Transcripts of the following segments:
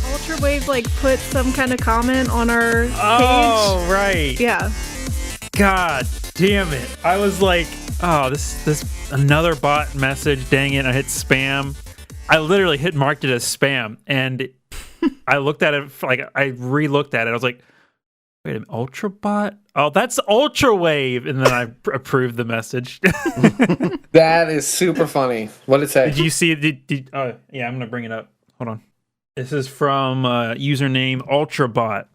Ultrawave like put some kind of comment on our page. Oh, right. Yeah. God damn it. I was like, oh, this another bot message. Dang it. I hit spam. I literally marked it as spam. And I looked at it, I re-looked at it. I was like, wait a minute, Ultrabot? Oh, that's Ultrawave. And then I approved the message. That is super funny. What did it say? Did you see it? Oh, yeah, I'm going to bring it up. Hold on. This is from username Ultrabot.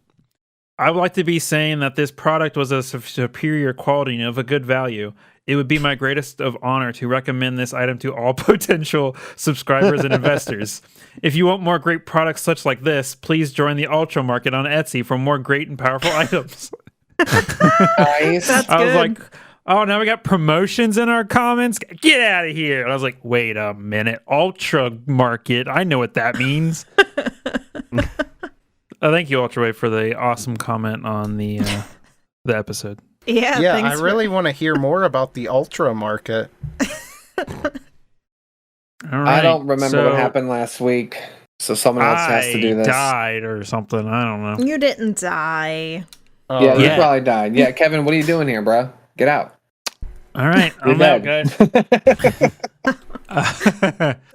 I would like to be saying that this product was a superior quality and of a good value. It would be my greatest of honor to recommend this item to all potential subscribers and investors. If you want more great products such like this, please join the Ultra Market on Etsy for more great and powerful items. Nice. I was like, oh, now we got promotions in our comments? Get out of here. And I was like, wait a minute. Ultra Market. I know what that means. Thank you, Ultrawave, for the awesome comment on the episode. Yeah, I really want to hear more about the Ultra Market. All right, I don't remember what happened last week, so someone else has to do this. I died or something. I don't know. You didn't die. Oh, Yeah, you probably died. Yeah, Kevin, what are you doing here, bro? Get out. All right, I'm out, guys.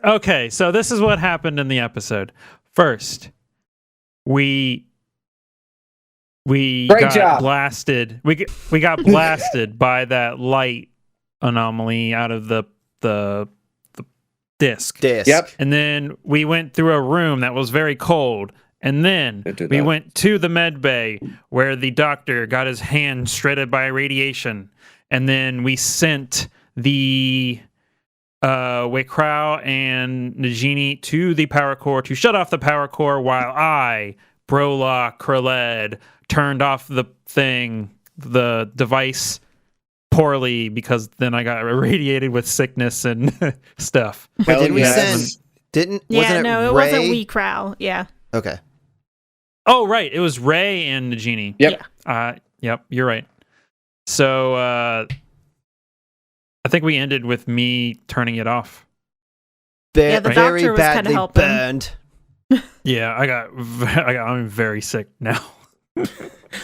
Okay, so this is what happened in the episode. First, we Great got job. blasted. We got blasted by that light anomaly out of the disc. Yep. And then we went through a room that was very cold. And then we went to the med bay where the doctor got his hand shredded by radiation. And then we sent the Waycrow and Nagini to the power core to shut off the power core while I, Brolock, Kreled, turned off the device poorly because then I got irradiated with sickness and stuff. Wait, did we yes. send? Yeah, Wasn't no, it Ray? wasn't Wee Crow. Yeah. Okay. Oh, right. It was Ray and Nagini. Yep. Yep, you're right. So I think we ended with me turning it off. Yeah, the Very doctor was kinda badly helping. burned. Yeah, I'm very sick now.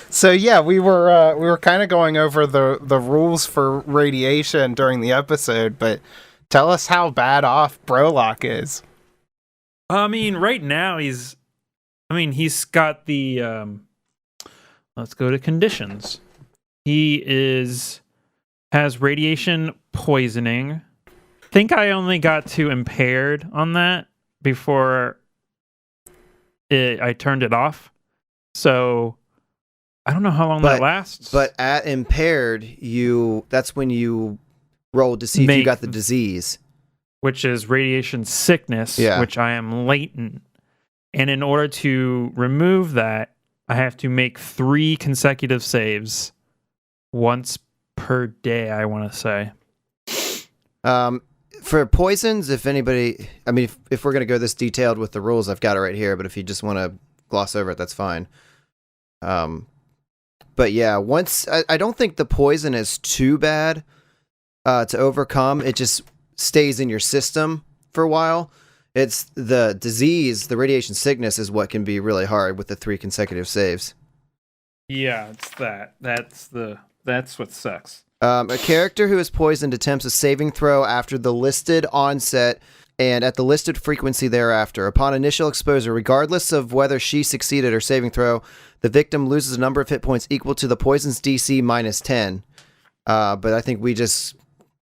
So yeah, we were kind of going over the rules for radiation during the episode, but tell us how bad off Brolock is. I mean, right now he's got the let's go to conditions. He has radiation poisoning. I think I only got to impaired on that before I turned it off. So I don't know how long that lasts. But at impaired, that's when you rolled to see if you got the disease. Which is radiation sickness, which I am latent. And in order to remove that, I have to make 3 consecutive saves once per day, I want to say. For poisons, if anybody, I mean, if we're going to go this detailed with the rules, I've got it right here, but if you just want to gloss over it, that's fine. But yeah, I don't think the poison is too bad to overcome. It just stays in your system for a while. It's the disease, the radiation sickness is what can be really hard with the 3 consecutive saves. Yeah, it's that. That's what sucks. A character who is poisoned attempts a saving throw after the listed onset and at the listed frequency thereafter. Upon initial exposure, regardless of whether she succeeded her saving throw, the victim loses a number of hit points equal to the poison's DC minus 10. But I think we just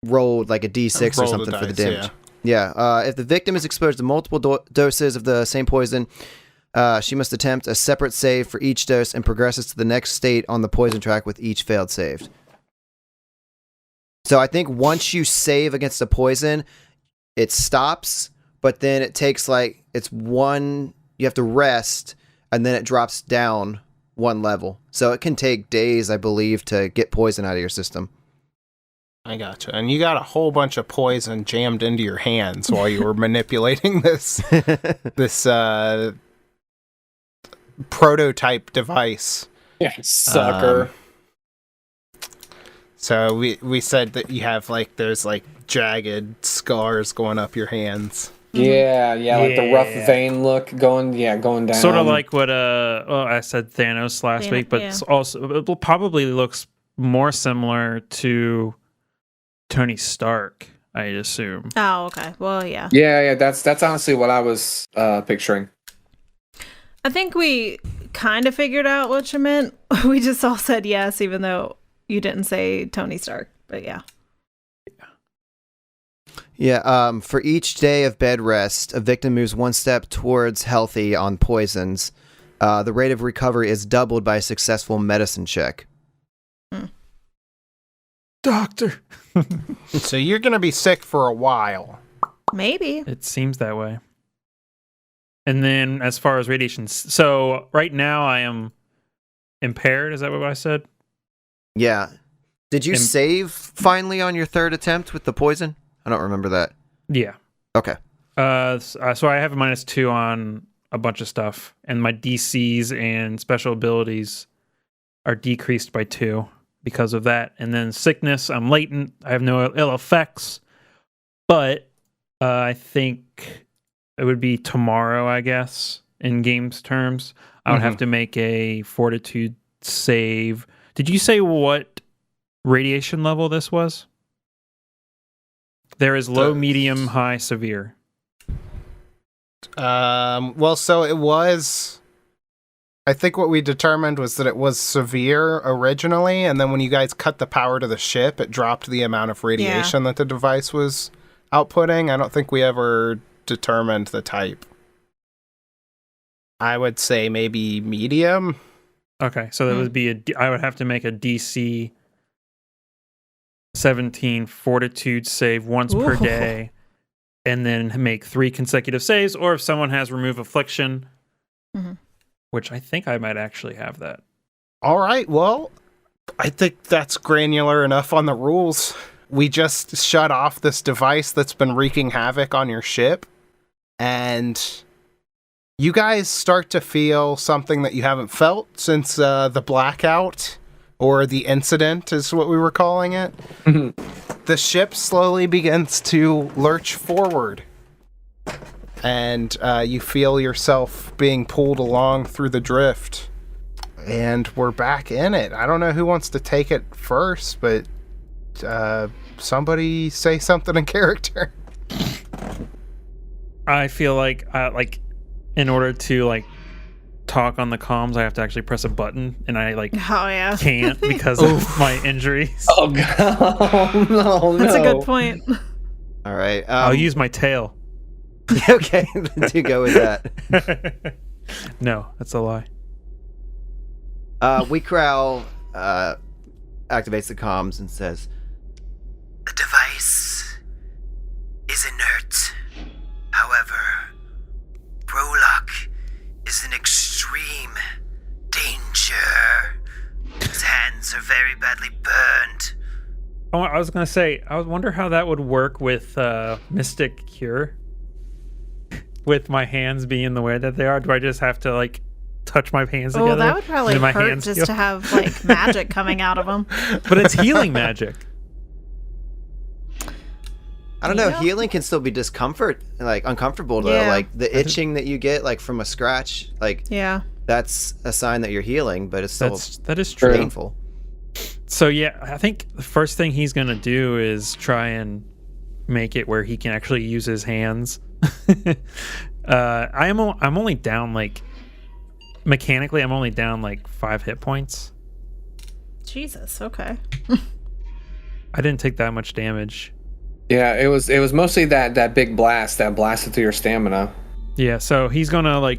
rolled like a D6 or something for the damage. Yeah. If the victim is exposed to multiple doses of the same poison, she must attempt a separate save for each dose and progresses to the next state on the poison track with each failed save. So I think once you save against a poison, it stops, but then it takes you have to rest, and then it drops down 1 level. So it can take days, I believe, to get poison out of your system. I gotcha. And you got a whole bunch of poison jammed into your hands while you were manipulating this prototype device. Yeah, sucker. So we said that you have there's jagged scars going up your hands. Yeah, like the rough vein look going down. Sort of like what I said Thanos last week, but it's also it probably looks more similar to Tony Stark, I assume. Oh, okay. Well, yeah. Yeah, that's honestly what I was picturing. I think we kind of figured out what you meant. We just all said yes, even though you didn't say Tony Stark. But yeah. Yeah, for each day of bed rest, a victim moves one step towards healthy on poisons. The rate of recovery is doubled by a successful medicine check. Doctor. So you're going to be sick for a while. Maybe. It seems that way. And then as far as radiation, so right now I am impaired. Is that what I said? Yeah. Did you save finally on your third attempt with the poison? I don't remember that. Yeah. Okay. So I have a -2 on a bunch of stuff, and my DCs and special abilities are decreased by 2 because of that. And then sickness, I'm latent. I have no ill effects, but I think it would be tomorrow, I guess, in games terms. I would have to make a fortitude save. Did you say what radiation level this was? There is low, medium, high, severe. Well, so it was... I think what we determined was that it was severe originally, and then when you guys cut the power to the ship, it dropped the amount of radiation that the device was outputting. I don't think we ever determined the type. I would say maybe medium. Okay, so that would be I would have to make a DC 17 fortitude save once per day, and then make 3 consecutive saves, or if someone has remove affliction, which I think I might actually have that. All right, well, I think that's granular enough on the rules. We just shut off this device that's been wreaking havoc on your ship, and you guys start to feel something that you haven't felt since the blackout, or the incident is what we were calling it. The ship slowly begins to lurch forward, and you feel yourself being pulled along through the drift, and we're back in it. I don't know who wants to take it first, but somebody say something in character. I feel like in order to talk on the comms, I have to actually press a button, and I can't because of my injuries. Oh god, no. That's a good point. All right. I'll use my tail. Okay, do go with that. No, that's a lie. Weekrow activates the comms and says, "The device is inert. However, Brolock is in extreme danger. His hands are very badly burned." Oh, I was going to say, I wonder how that would work with Mystic Cure. With my hands being the way that they are, do I just have to touch my hands together? Oh, that would probably my hurt hands just heal? to have magic coming out of them. But it's healing magic. I don't know. Healing can still be uncomfortable though. Yeah. The itching that you get from a scratch, that's a sign that you're healing, but it's still that is true. painful. So yeah, I think the first thing he's gonna do is try and make it where he can actually use his hands. I'm only down mechanically. I'm only down 5 hit points. Jesus. Okay. I didn't take that much damage. Yeah, it was mostly that big blast that blasted through your stamina. Yeah, so he's gonna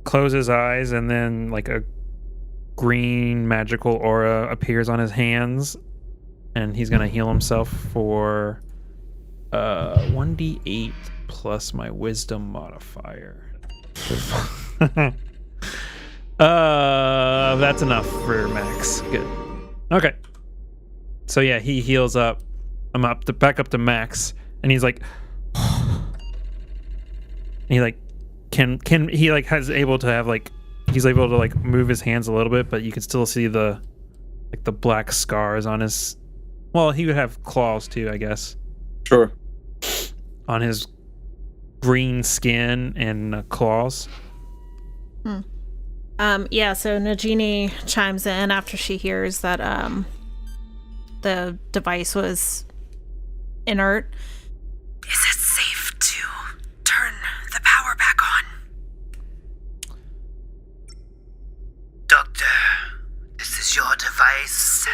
close his eyes, and then a green magical aura appears on his hands, and he's gonna heal himself for 1d8 plus my wisdom modifier. That's enough for Max. Good. Okay. So yeah, he heals up. I'm back up to max, and he's like, and he like can he like has able to have like he's able to like move his hands a little bit, but you can still see the black scars on his. Well, he would have claws too, I guess. Sure. On his green skin and claws. Yeah, so Nagini chimes in after she hears that the device was inert. Is it safe to turn the power back on? Doctor, this is your device.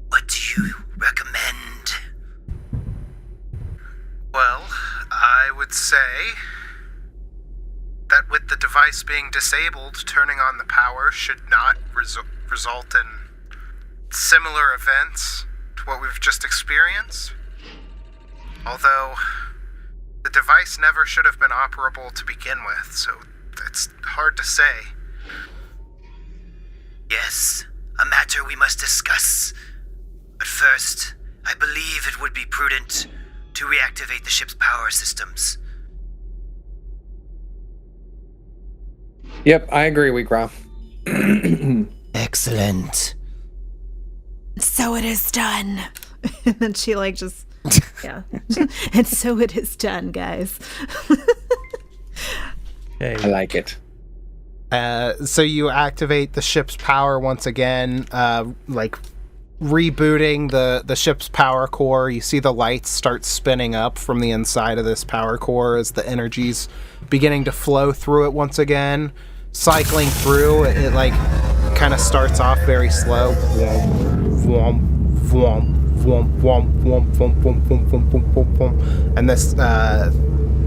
What do you recommend? Well, I would say that with the device being disabled, turning on the power should not result in similar events to what we've just experienced. Although, the device never should have been operable to begin with, so it's hard to say. Yes, a matter we must discuss. But first, I believe it would be prudent to reactivate the ship's power systems. Yep, I agree, Wheatgraw. Excellent. So it is done. And then she like just yeah. And so it is done, guys. I Okay. like it. So you activate the ship's power once again, like rebooting the ship's power core. You see the lights start spinning up from the inside of this power core as the energy's beginning to flow through it once again, cycling through. It like kind of starts off very slow, and this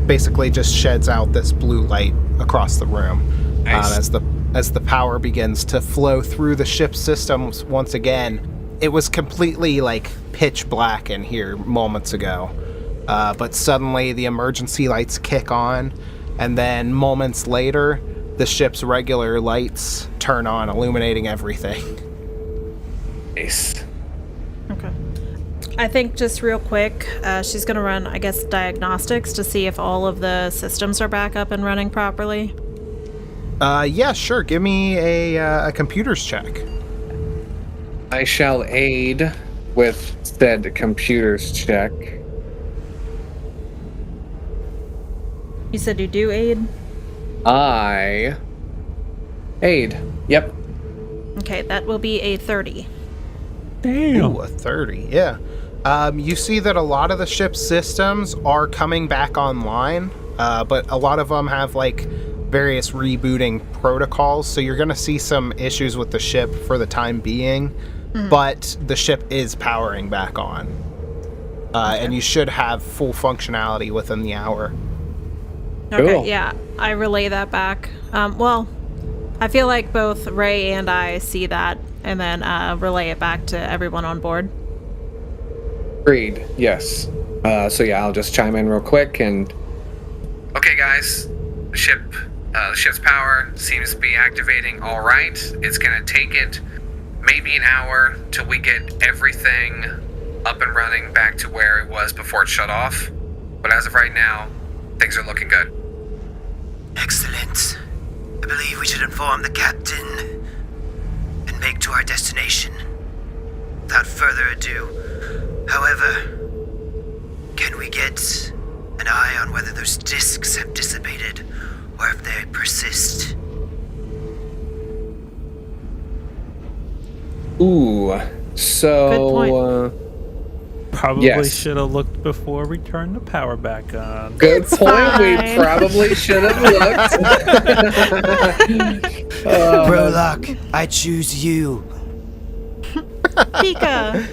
basically just sheds out this blue light across the room. Nice. As the power begins to flow through the ship's systems once again. It was completely like pitch black in here moments ago, but suddenly the emergency lights kick on, and then moments later the ship's regular lights turn on, illuminating everything. Nice. Okay. I think just real quick, she's gonna run, I guess, diagnostics to see if all of the systems are back up and running properly. Yeah, sure. Give me a computers check. I shall aid with said computers check. You said you do aid? I aid. Yep. Okay, that will be a 30. Ooh, a 30. Yeah. You see that a lot of the ship's systems are coming back online, but a lot of them have like various rebooting protocols, so you're going to see some issues with the ship for the time being, but the ship is powering back on. And you should have full functionality within the hour. Okay, Cool. yeah, I relay that back. Well, I feel like both Ray and I see that and then relay it back to everyone on board. Agreed. Yes. So yeah, I'll just chime in real quick and. Okay, guys. The ship's power seems to be activating all right. It's gonna take it maybe an hour till we get everything up and running back to where it was before it shut off. But as of right now, things are looking good. Excellent. I believe we should inform the captain and make to our destination. Without further ado, however, can we get an eye on whether those discs have dissipated or if they persist? Ooh. So. Good point. Probably Yes. should have looked before we turned the power back on. Good point. We fine. probably should have looked. Brolock, I choose you. Pika!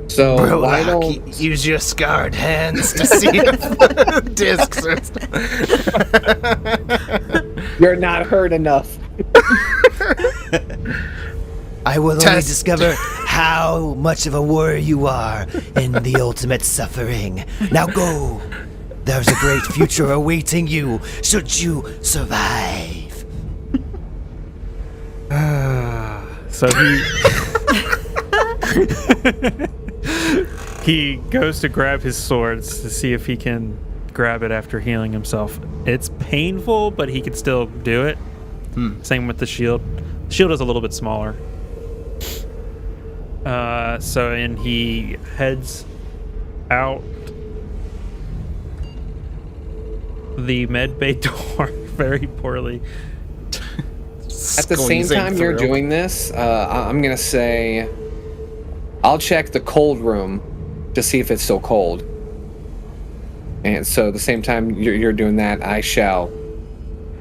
So why don't Use your scarred hands to see if the discs are... you're not hurt enough? I will only Test. discover how much of a warrior you are in the ultimate suffering. Now go. There's a great future awaiting you should you survive. So he He goes to grab his swords to see if he can grab it after healing himself. It's painful, but he can still do it. Same with the shield. The shield is a little bit smaller. And he heads out the med bay door very poorly. At the same time you're doing this, I'm going to say I'll check the cold room to see if it's still cold. And so the same time you're doing that, I shall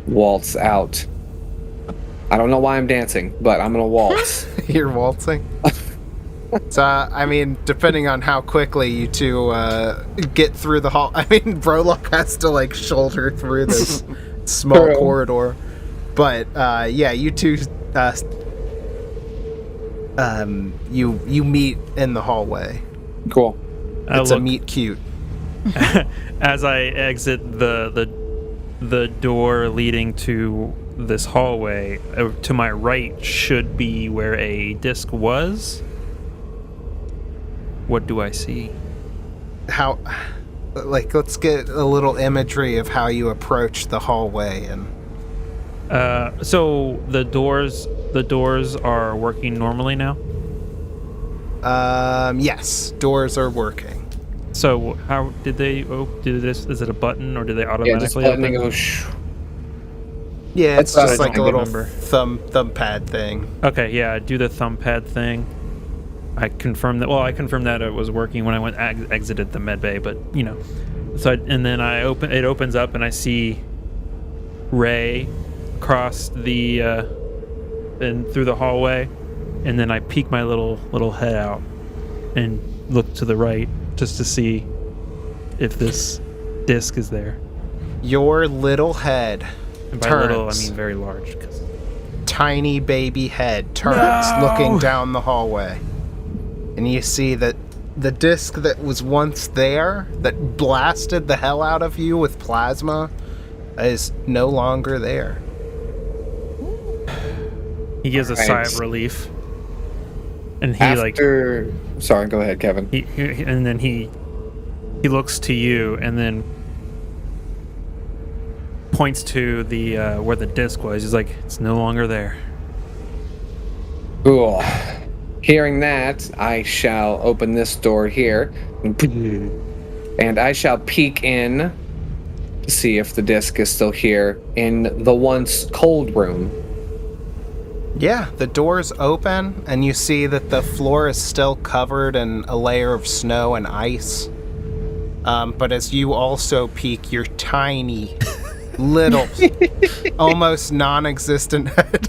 waltz out. I don't know why I'm dancing, but I'm going to waltz. You're waltzing? So, I mean, depending on how quickly you two get through the hall, I mean, Brolock has to, like, shoulder through this small corridor. But, yeah, you two, you meet in the hallway. Cool. It's a meet cute. As I exit the door leading to this hallway, to my right should be where a disc was. What do I see? How, like, let's get a little imagery of how you approach the hallway. And so the doors are working normally now. Yes, doors are working. So how did they do this? Is it a button or do they automatically just button and open? go shh. Yeah, it's That's just what I like a don't little remember. thumb pad thing. Okay, yeah, do the thumb pad thing. I confirmed that it was working when I exited the med bay, but you know. So it opens up and I see Ray across the and through the hallway, and then I peek my little head out and look to the right just to see if this disc is there. Your little head And by turns. little, I mean very large. Tiny baby head turns, looking down the hallway. And you see that the disc that was once there, that blasted the hell out of you with plasma, is no longer there. He gives a sigh of relief, and he Sorry, go ahead, Kevin. and then he looks to you, and then points to the where the disc was. He's like, "It's no longer there." Cool. Hearing that, I shall open this door here, and I shall peek in to see if the disc is still here in the once cold room. Yeah, the door's open, and you see that the floor is still covered in a layer of snow and ice. But as you also peek your tiny, little, almost non-existent head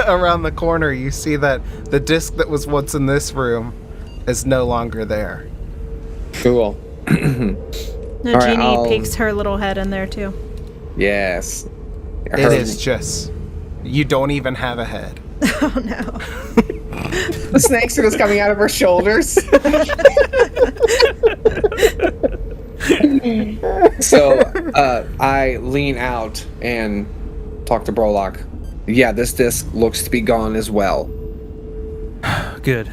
around the corner, you see that the disc that was once in this room is no longer there. Cool. Nagini peeks her little head in there too. Yes. It is just, you don't even have a head. Oh no. The snakes are just coming out of her shoulders. So I lean out and talk to Brolock. Yeah, this disc looks to be gone as well. Good.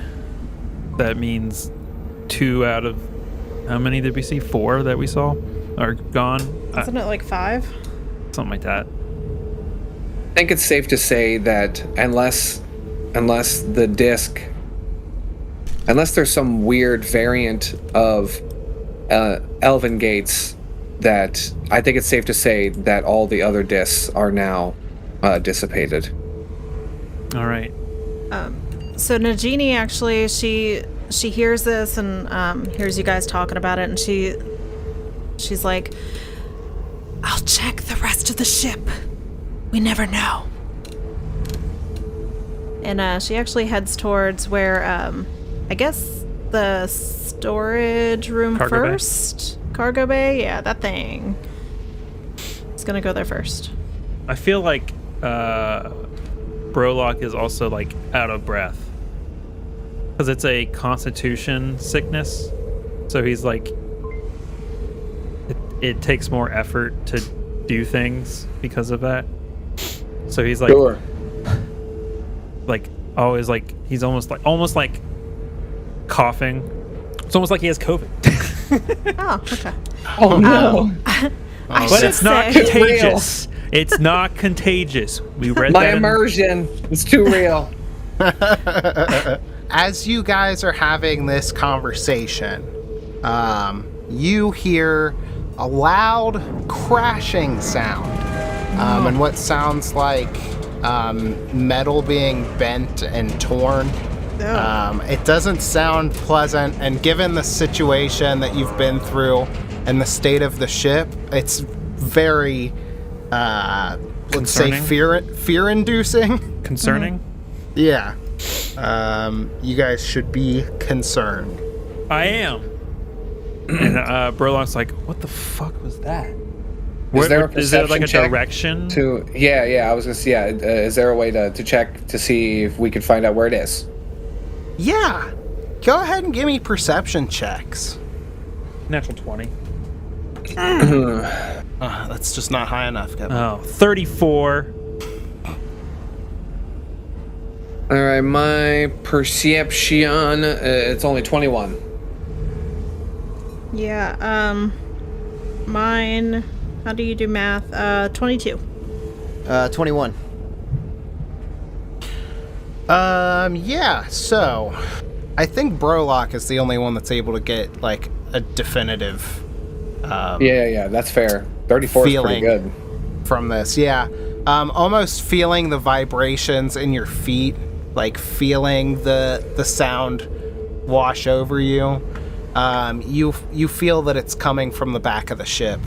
That means 2 out of how many did we see? 4 that we saw are gone. Isn't it like 5? Something like that. I think it's safe to say that unless the disc, unless there's some weird variant of Elven Gates, that I think it's safe to say that all the other discs are now dissipated. All right. So Nagini actually, she hears this and hears you guys talking about it, and she's like, I'll check the rest of the ship. We never know. And she actually heads towards where, I guess the storage room first? Cargo bay? Yeah, that thing. It's gonna go there first. I feel like Brolock is also like out of breath because it's a constitution sickness, so he's like it takes more effort to do things because of that. So he's like, Sure. like always like he's almost like coughing. It's almost like he has COVID. Oh, okay. Oh no! I But should it's not say- contagious. It's not contagious. We read My that. immersion is too real. As you guys are having this conversation, you hear a loud crashing sound, and what sounds like metal being bent and torn. It doesn't sound pleasant, and given the situation that you've been through and the state of the ship, it's very, let's say, Concerning? fear-inducing. Concerning. Yeah. You guys should be concerned. I am. And Burlock's like, what the fuck was that? Is there a Is there like a perception check direction? Yeah. I was gonna say, is there a way to check to see if we could find out where it is? Yeah. Go ahead and give me perception checks. Natural 20. That's just not high enough, Kevin. Oh, 34. All right, my perception, it's only 21. Yeah, mine, how do you do math? 22. 21. Yeah, so I think Brolock is the only one that's able to get like a definitive Yeah, that's fair. 34 is pretty feeling good. from this. Yeah. Almost feeling the vibrations in your feet, like feeling the sound wash over you. You feel that it's coming from the back of the ship,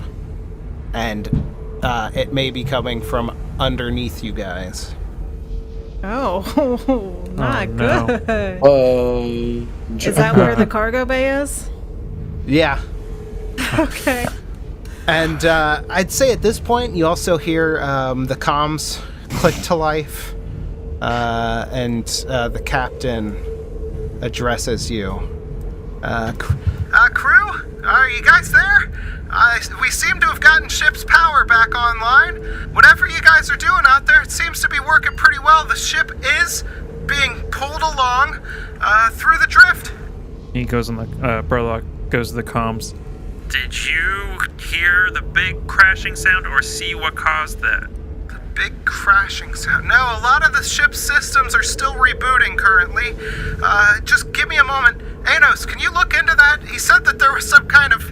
and it may be coming from underneath you guys. Oh, not no. good. Is that where the cargo bay is? Yeah. Okay. And I'd say at this point, you also hear the comms click to life, and the captain addresses you. Crew, are you guys there? We seem to have gotten ship's power back online. Whatever you guys are doing out there, it seems to be working pretty well. The ship is being pulled along through the drift. He goes on the Burlock goes to the comms. Did you hear the big crashing sound or see what caused that? The big crashing sound. No, a lot of the ship's systems are still rebooting currently. Just give me a moment. Anos, can you look into that? He said that there was some kind of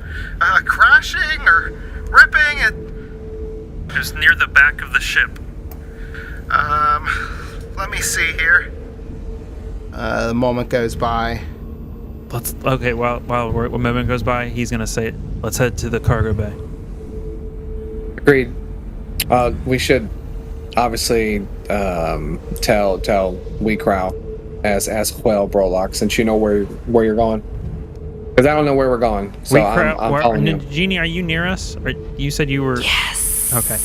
crashing or ripping. It was near the back of the ship. Let me see here. The moment goes by. While a moment goes by, he's gonna say, let's head to the cargo bay. Agreed. We should obviously tell Weecrow as well, Brolock, since you know where you're going. Because I don't know where we're going, so I'm following you. Jeannie, are you near us? Or you said you were. Yes. Okay.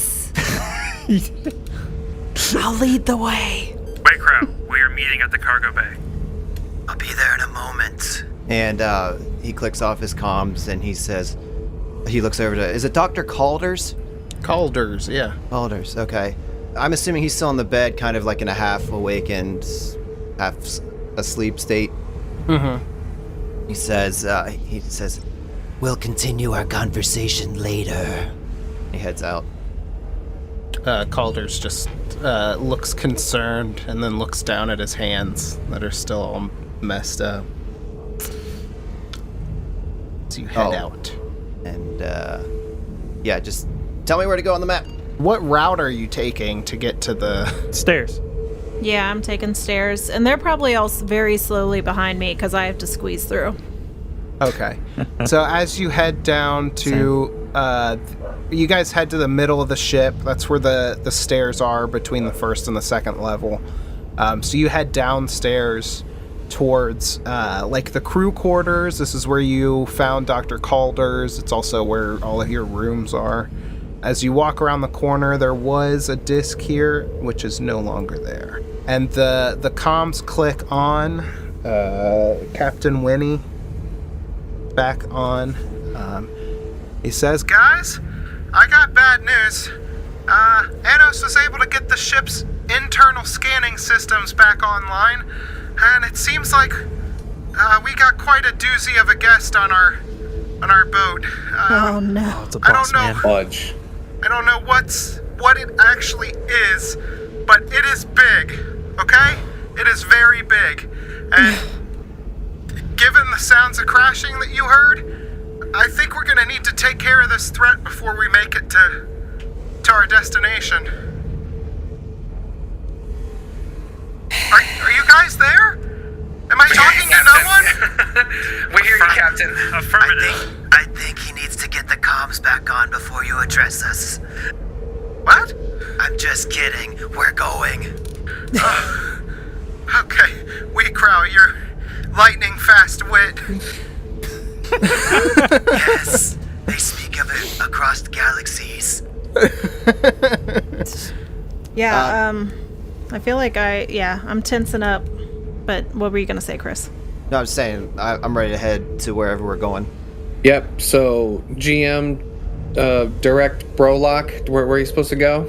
I'll lead the way. Weecrow, we are meeting at the cargo bay. I'll be there in a moment. And he clicks off his comms and he looks over to, is it Dr. Calders? Calders, yeah. Calders, okay. I'm assuming he's still in the bed, kind of like in a half awakened, half asleep state. Mm-hmm. He says, We'll continue our conversation later. he heads out. Calders just looks concerned and then looks down at his hands that are still all messed up. So you head out. And, yeah, just tell me where to go on the map. What route are you taking to get to the... Stairs. Yeah, I'm taking stairs, and they're probably all very slowly behind me because I have to squeeze through. Okay. So as you head down to... you guys head to the middle of the ship. That's where the stairs are between the first and the second level. So you head downstairs towards like the crew quarters. This is where you found Dr. Calders. It's also where all of your rooms are. As you walk around the corner, there was a disc here, which is no longer there. And the comms click on. Captain Winnie back on. He says, "Guys, I got bad news. Anos was able to get the ship's internal scanning systems back online, and it seems like we got quite a doozy of a guest on our boat. Oh no. It's a I boss don't know. man. Fudge. I don't know what it actually is, but it is big, okay? It is very big. And given the sounds of crashing that you heard, I think we're gonna need to take care of this threat before we make it to our destination. Are you guys there? Am I talking to no one? We hear you, Captain. I think he needs to get the comms back on before you address us. What? I'm just kidding. We're going. Okay, Weecrow, your lightning fast wit. Yes, they speak of it across galaxies. Yeah, I feel like I'm tensing up. But what were you gonna say, Chris? No, I'm saying I'm ready to head to wherever we're going. Yep. So GM, direct Brolock. Where are you supposed to go?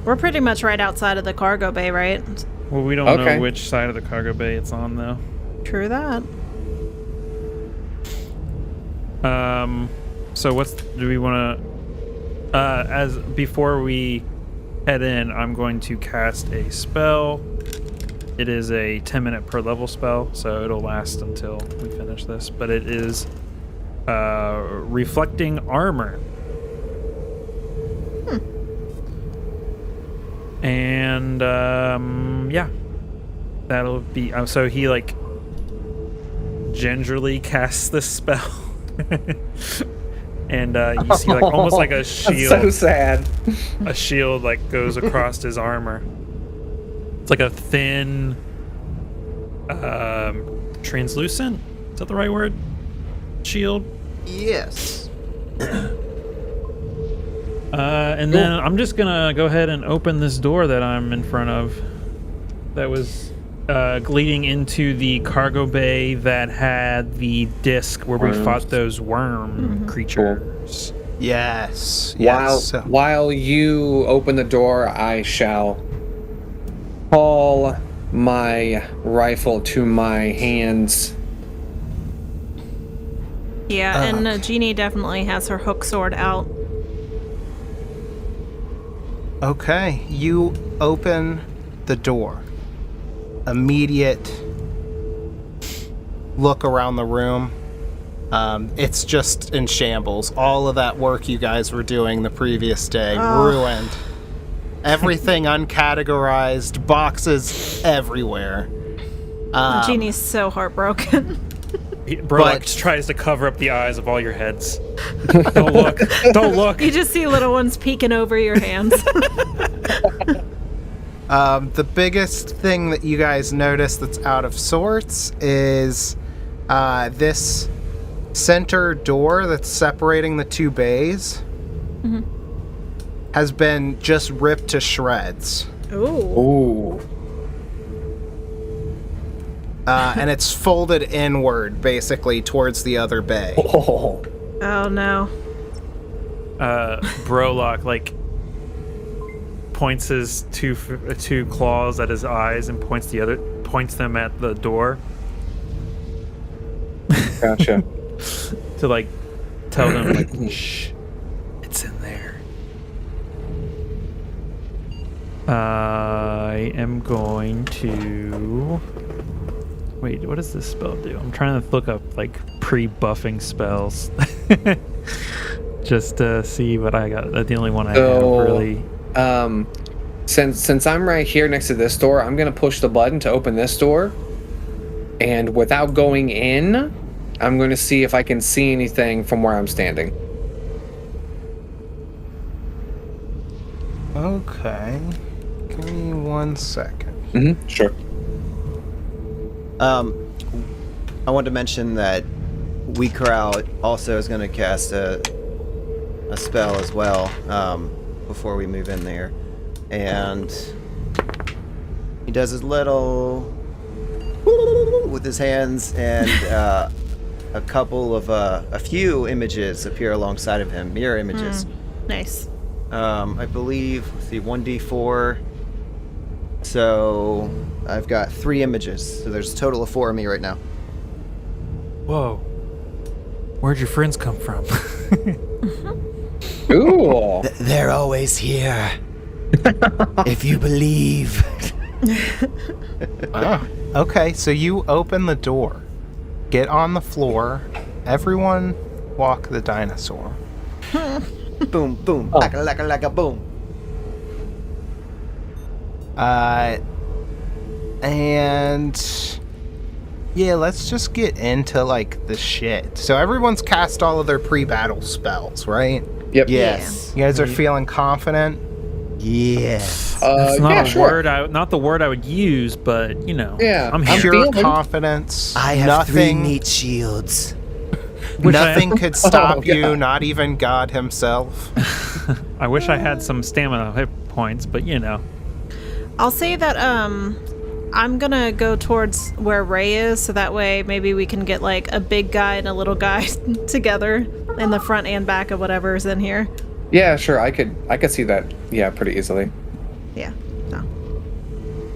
We're pretty much right outside of the cargo bay, right? Well, we don't Okay. know which side of the cargo bay it's on, though. True that. So do we want to, before we head in, I'm going to cast a spell. It is a 10-minute per level spell, so it'll last until we finish this, but it is, reflecting armor. And, yeah. That'll be, so he, like, gingerly casts this spell. And you see like almost like a shield. So sad. A shield like goes across his armor. It's like a thin, translucent. Is that the right word? Shield. Yes. And then I'm just gonna go ahead and open this door that I'm in front of. That was leading into the cargo bay that had the disc where we fought those worm creatures. Yes. While you open the door, I shall call my rifle to my hands. Yeah, and Jeannie definitely has her hook sword out. Okay, you open the door. Immediate look around the room. It's just in shambles. All of that work you guys were doing the previous day, ruined. Everything uncategorized, boxes everywhere. Jeannie's so heartbroken. Brolock tries to cover up the eyes of all your heads. Don't look. Don't look. You just see little ones peeking over your hands. The biggest thing that you guys notice that's out of sorts is this center door that's separating the two bays has been just ripped to shreds. Ooh. Ooh. And it's folded inward, basically, towards the other bay. Oh. Oh no. Brolock like points his two claws at his eyes and points them at the door Gotcha. to like tell them like shh, it's in there. I am going to wait. What does this spell do? I'm trying to look up like pre-buffing spells, just to see what I got. That's the only one I have really. Since I'm right here next to this door, I'm gonna push the button to open this door, and without going in, I'm going to see if I can see anything from where I'm standing. Okay. Give me 1 second. Mm-hmm. Sure. I wanted to mention that Weecrow also is going to cast a spell as well before we move in there. And he does his little with his hands, and a few images appear alongside of him, mirror images. Nice. I believe, let's see, 1d4 So I've got 3 images. So there's a total of 4 of me right now. Whoa. Where'd your friends come from? Ooh. They're always here. If you believe. Okay, so you open the door. Get on the floor. Everyone walk the dinosaur. Boom, boom, laka, boom. And yeah, let's just get into like the shit. So everyone's cast all of their pre-battle spells, right? Yep. Yes. You guys are feeling confident? Yes. It's not yeah, a sure. word not the word I would use, but Yeah, I'm I'm here. Pure feeling- confidence. I have 3 nothing, neat shields. nothing could stop Oh, you, God. not even God himself. I wish I had some stamina hit points, but I'll say that I'm gonna go towards where Ray is, so that way maybe we can get like a big guy and a little guy together in the front and back of whatever's in here. Yeah, sure. I could see that. Yeah, pretty easily. Yeah. No.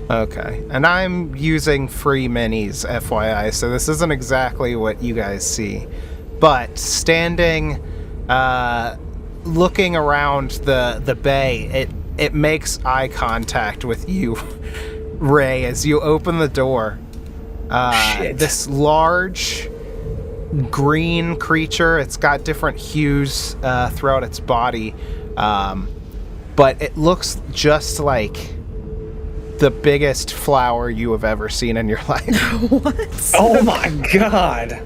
Okay, and I'm using free minis, FYI, so this isn't exactly what you guys see. But standing, looking around the bay, it makes eye contact with you, Ray, as you open the door. Shit. This large green creature, it's got different hues throughout its body, but it looks just like the biggest flower you have ever seen in your life. What? Oh my god.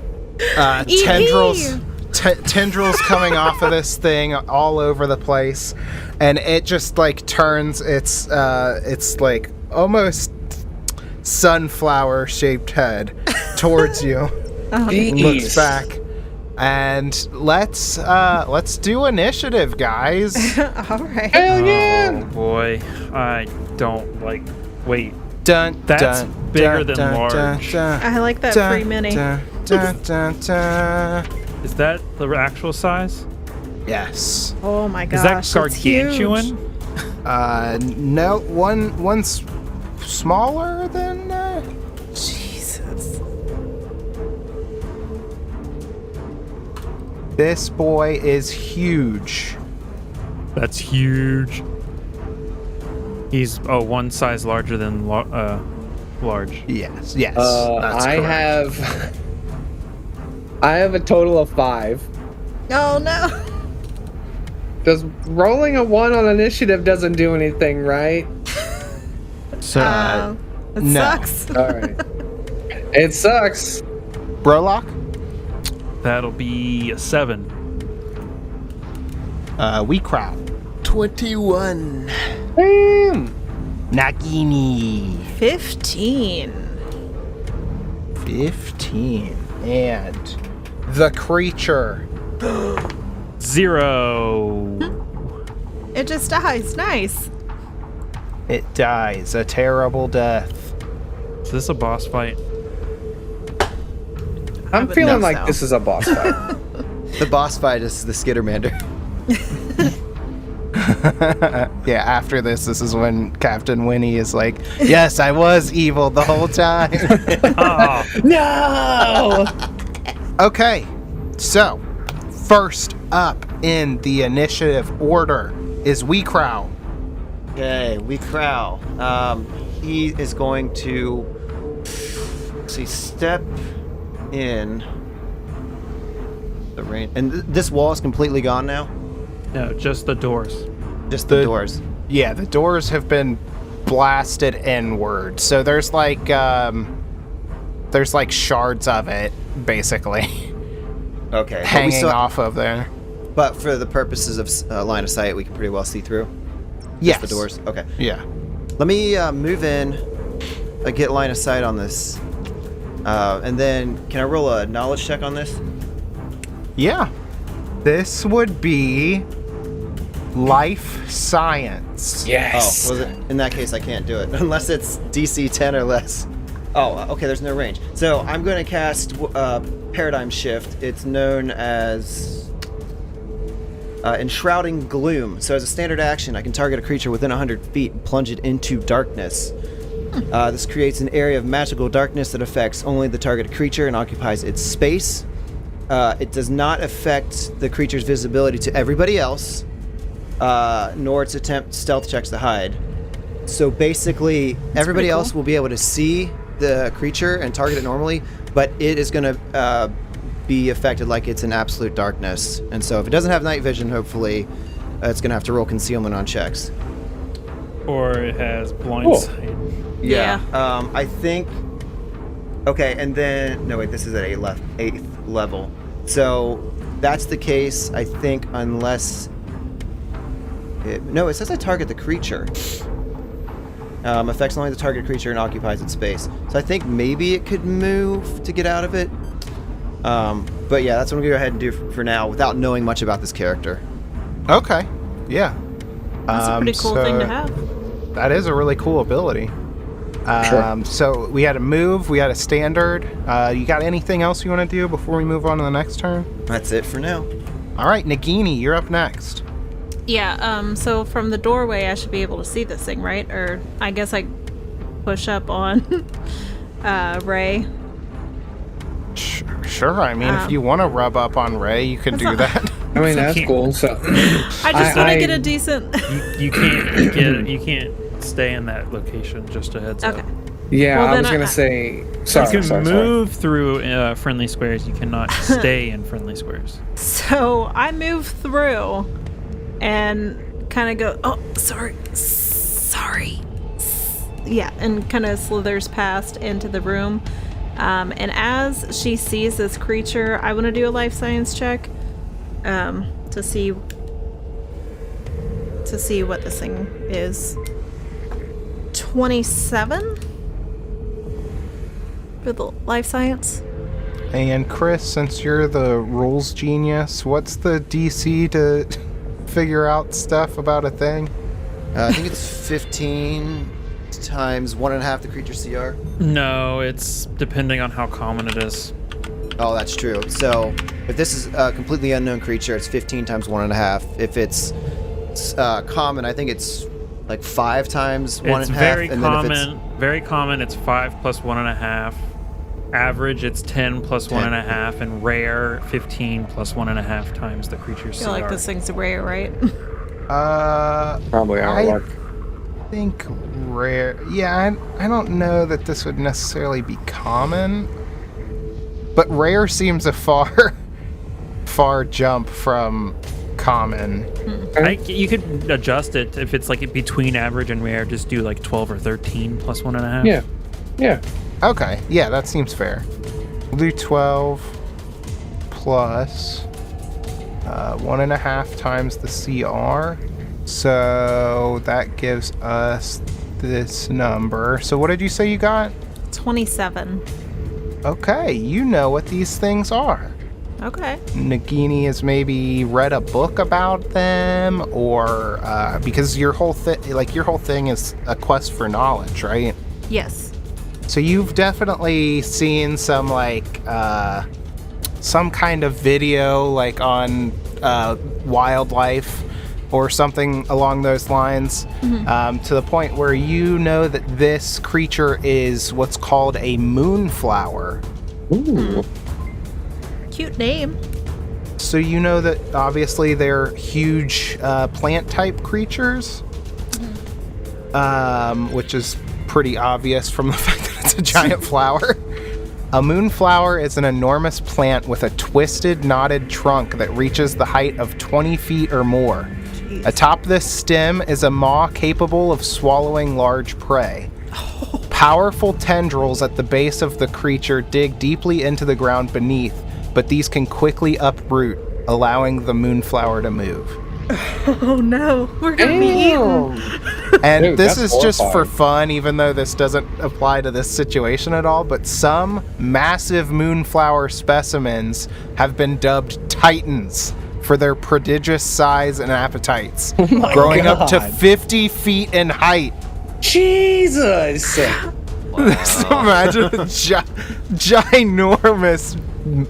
Tendrils tendrils coming off of this thing all over the place, and it just like turns its like almost sunflower shaped head towards you. Looks Jeez. back, and let's do initiative, guys. All right. Hell yeah. oh boy, I don't like. Wait, Dun, That's dun, bigger dun, than dun, large. dun, I like that dun, free mini. dun, dun, dun, dun. is that the actual size? Yes. Oh my gosh. Is that that's gargantuan? huge. No, one's smaller than. Jesus. This boy is huge. That's huge. He's one size larger than large. Yes, yes. that's I correct. have a total of 5. Oh no. Does rolling a 1 on initiative doesn't do anything, right? So, It no. sucks. All right. It sucks. Brolock, That'll be a 7. we crowd. 21. Damn. Nagini, 15. 15. And the creature. 0. It just dies. Nice. It dies a terrible death. Is this a boss fight? I'm would feeling think like so. this is a boss fight. The boss fight is the Skittermander. Yeah, after this is when Captain Winnie is like, yes, I was evil the whole time. Ah, No. Okay, so first up in the initiative order is Weecrow. Okay, we crow. He is going to step in the rain. And this wall is completely gone now. no, just the doors. Just the The- doors. Yeah, the doors have been blasted inward, so there's like shards of it basically Okay. hanging off of there. But for the purposes of line of sight, we can pretty well see through. Yes, The doors. Okay. Yeah. Let me move in, get line of sight on this, and then can I roll a knowledge check on this? Yeah. This would be life science. Yes. Oh, well, in that case, I can't do it unless it's DC 10 or less. Oh, okay. There's no range. So I'm going to cast Paradigm Shift. It's known as Enshrouding Gloom. So as a standard action, I can target a creature within 100 feet and plunge it into darkness. This creates an area of magical darkness that affects only the targeted creature and occupies its space. It does not affect the creature's visibility to everybody else, nor its attempt stealth checks to hide. So basically, everybody else will be able to see the creature and target it normally, but it is going to be affected like it's in absolute darkness. And so if it doesn't have night vision, hopefully, it's going to have to roll concealment on checks. Or it has blind sight. Yeah. I think... Okay, and then... No, wait, this is at 8th level. So that's the case, I think, unless... it says I target the creature. Affects only the target creature and occupies its space. So I think maybe it could move to get out of it. But yeah, that's what I'm going to go ahead and do for now without knowing much about this character. Okay. Yeah. That's a pretty cool thing to have. That is a really cool ability. Sure. So we had a move, we had a standard. You got anything else you want to do before we move on to the next turn? That's it for now. All right, Nagini, you're up next. Yeah, so from the doorway, I should be able to see this thing, right? Or I guess I push up on Ray. Sure. I mean, if you want to rub up on Ray, you can do that. I mean, that's cool. So I just want to get a decent... You can't stay in that location. Just a heads Okay. up. yeah, Well, I then was gonna say. Sorry, You can sorry. move through friendly squares. You cannot stay in friendly squares. So I move through and kind of go, oh, sorry. Yeah, and kind of slithers past into the room. And as she sees this creature, I want to do a life science check to see what this thing is. 27 for the life science. And Chris, since you're the rules genius, what's the DC to figure out stuff about a thing? I think it's 15 times 1.5 the creature CR. No, it's depending on how common it is. Oh, that's true. So if this is a completely unknown creature, it's 15 times 1.5. If it's common, I think it's like 5 times 1.5. It's very and common. then if Very common. It's 5 plus 1.5. Average, it's 10 plus 10. 1.5, and rare, 15 plus 1.5 times the creature's I feel like CR. this thing's rare, right? Probably our luck. I think rare. Yeah, I don't know that this would necessarily be common, but rare seems a far jump from common. You could adjust it if it's like between average and rare. Just do like 12 or 13 plus 1.5. Yeah. Okay, yeah, that seems fair. We'll do 12 plus 1.5 times the CR. So that gives us this number. So what did you say you got? 27. Okay, you know what these things are. Okay. Nagini has maybe read a book about them, or because your whole thing is a quest for knowledge, right? Yes. So you've definitely seen some some kind of video like on wildlife or something along those lines, to the point where you know that this creature is what's called a moonflower. Ooh. Cute name. So you know that obviously they're huge plant type creatures, which is pretty obvious from the fact that it's a giant flower. A moonflower is an enormous plant with a twisted, knotted trunk that reaches the height of 20 feet or more. Jeez. Atop this stem is a maw capable of swallowing large prey. Powerful tendrils at the base of the creature dig deeply into the ground beneath, but these can quickly uproot, allowing the moonflower to move. Oh no, we're gonna be eaten. And Dude, this that's is just for horrifying. fun, even though this doesn't apply to this situation at all, but some massive moonflower specimens have been dubbed titans for their prodigious size and appetites, growing up to 50 feet in height. Jesus. So imagine a ginormous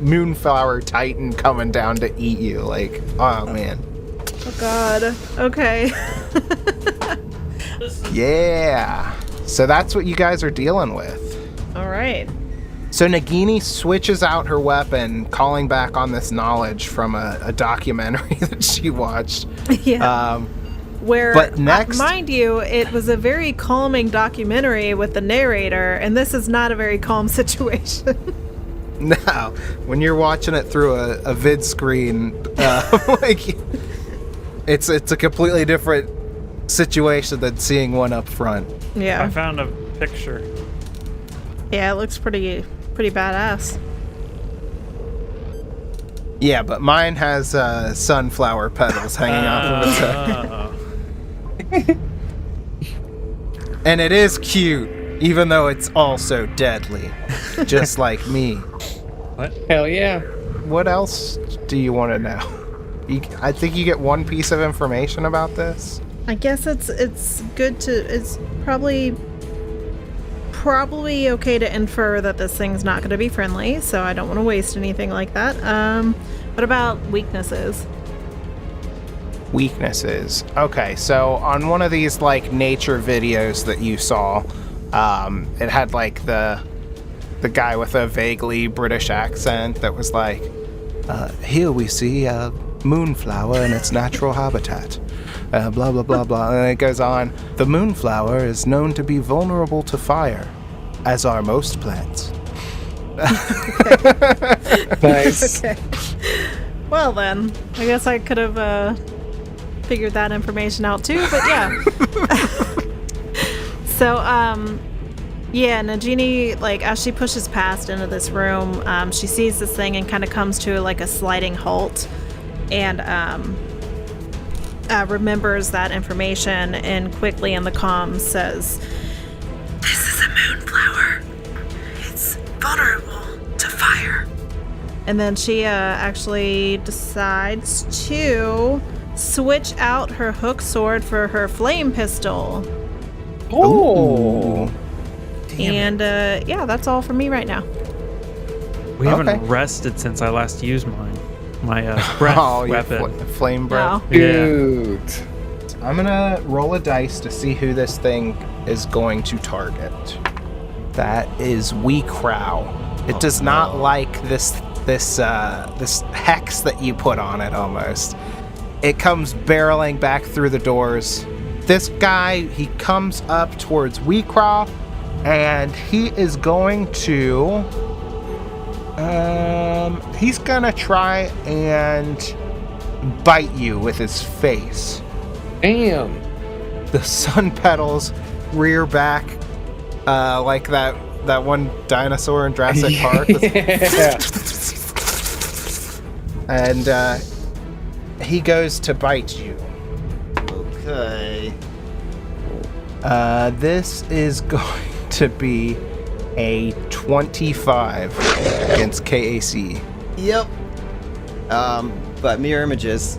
moonflower titan coming down to eat you. Like, oh man. Oh God. Okay. Yeah. So that's what you guys are dealing with. All right. So Nagini switches out her weapon, calling back on this knowledge from a documentary that she watched. Yeah. Where, but next- mind you, it was a very calming documentary with the narrator, and this is not a very calm situation. No, when you're watching it through a vid screen, like it's a completely different situation than seeing one up front. Yeah. I found a picture. Yeah, it looks pretty badass. Yeah, but mine has sunflower petals hanging off of its head. And it is cute, even though it's also deadly, just like me. What? Hell yeah. What else do you want to know? I think you get one piece of information about this. I guess it's good to. It's probably okay to infer that this thing's not going to be friendly, so I don't want to waste anything like that. What about weaknesses? Weaknesses. Okay, so on one of these like nature videos that you saw, it had like the guy with a vaguely British accent that was like, here we see a moonflower in its natural habitat. Blah, blah, blah, blah. And it goes on. The moonflower is known to be vulnerable to fire, as are most plants. Nice. Okay. Well then, I guess I could have figured that information out too, but yeah. So, yeah, Nagini, like, as she pushes past into this room, she sees this thing and kind of comes to, like, a sliding halt, and, remembers that information, and quickly in the comms says, This is a moonflower. It's vulnerable to fire. and then she, actually decides to switch out her hook sword for her flame pistol. Oh. And, yeah, that's all for me right now. We haven't Okay. rested since I last used my breath your weapon. flame breath. Wow. Yeah. Dude. I'm gonna roll a dice to see who this thing is going to target. That is Weecrow. It does not like this hex that you put on it almost. It comes barreling back through the doors. This guy, he comes up towards Weecrow, and he is going to he's gonna try and bite you with his face. Damn. The sun petals rear back like that one dinosaur in Jurassic Park. Yeah. And he goes to bite you. Okay. This is going to be a 25 against KAC. Yep. But mirror images.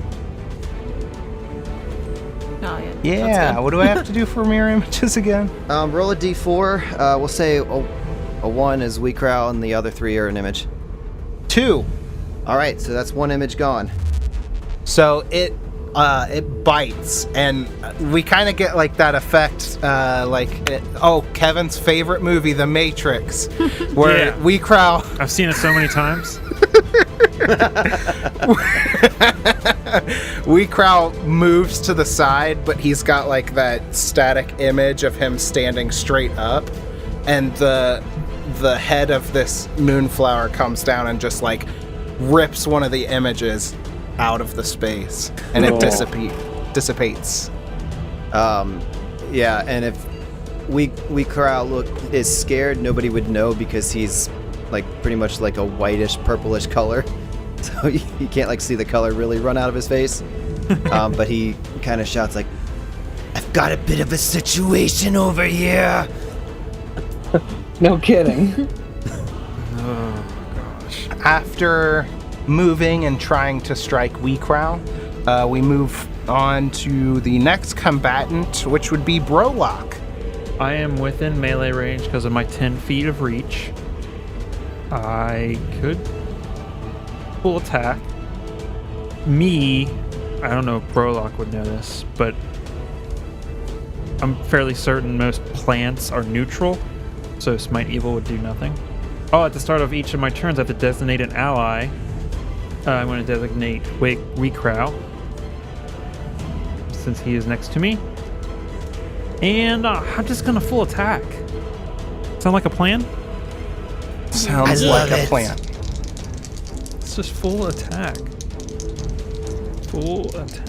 Oh, yeah. Yeah, That's good. what do I have to do for mirror images again? Roll a d4. We'll say a 1 is Weecrow and the other 3 are an image. 2. All right, so that's 1 image gone. So it bites, and we kind of get like that effect, Kevin's favorite movie, The Matrix, where Yeah. Weecrow I've seen it so many times. Weecrow moves to the side, but he's got like that static image of him standing straight up, and the head of this moonflower comes down and just like rips one of the images out of the space, and it dissipates. Yeah, and if Weecrow is scared, nobody would know because he's like pretty much like a whitish, purplish color. So you can't like see the color really run out of his face. But he kind of shouts like, I've got a bit of a situation over here. No kidding. After moving and trying to strike Weecrow, we move on to the next combatant, which would be Brolock. I am within melee range because of my 10 feet of reach. I could full attack. Me I don't know if Brolock would know this, but I'm fairly certain most plants are neutral, so Smite Evil would do nothing. Oh, at the start of each of my turns, I have to designate an ally. I'm going to designate Weekrow, since he is next to me. And I'm just going to full attack. Sound like a plan? Sounds like a plan. It's just full attack. Full attack.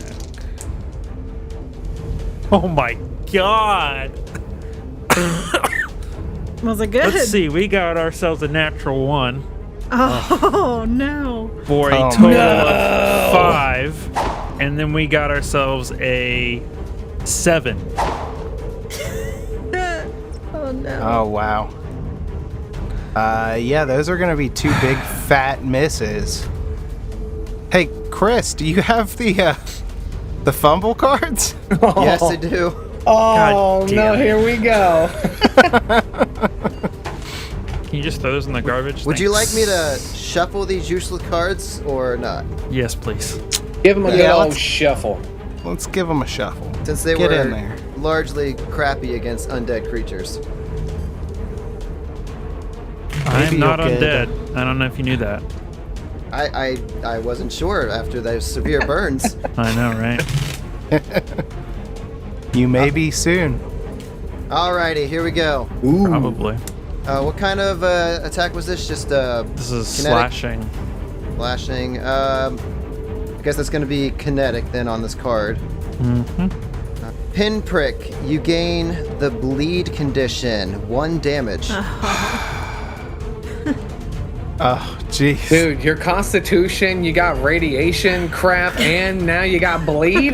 Oh my god! Was it good? Let's see, we got ourselves a natural 1 Oh, no. for a Oh, total no. of 5, and then we got ourselves a 7. Oh, no. Oh, wow. Yeah, those are going to be 2 big fat misses. Hey, Chris, do you have the fumble cards? Yes, I do. Oh, God no, damn it. here we go. Can you just throw those in the garbage? Would you like Thanks. me to shuffle these useless cards or not? Yes, please. Give him a Yeah, good old let's- shuffle. Let's give them a shuffle. Since they Get were in there. largely crappy against undead creatures. I'm not you'll get- undead. I don't know if you knew that. I wasn't sure after those severe burns. I know, right? You may be soon. Alrighty, here we go. Probably. What kind of attack was this? Just This is kinetic? slashing. flashing. I guess that's going to be kinetic then on this card. Mm-hmm. Pinprick, you gain the bleed condition, 1 damage. Oh, jeez. Dude, your constitution, you got radiation crap, and now you got bleed?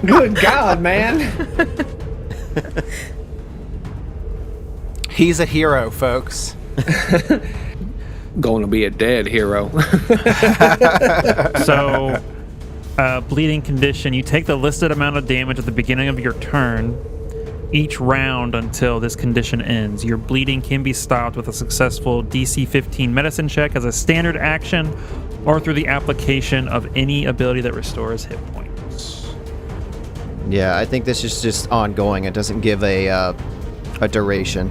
Good God, man. He's a hero, folks. Going to be a dead hero. So, bleeding condition. You take the listed amount of damage at the beginning of your turn each round until this condition ends. Your bleeding can be stopped with a successful DC 15 medicine check as a standard action or through the application of any ability that restores hit points. Yeah, I think this is just ongoing. It doesn't give a duration.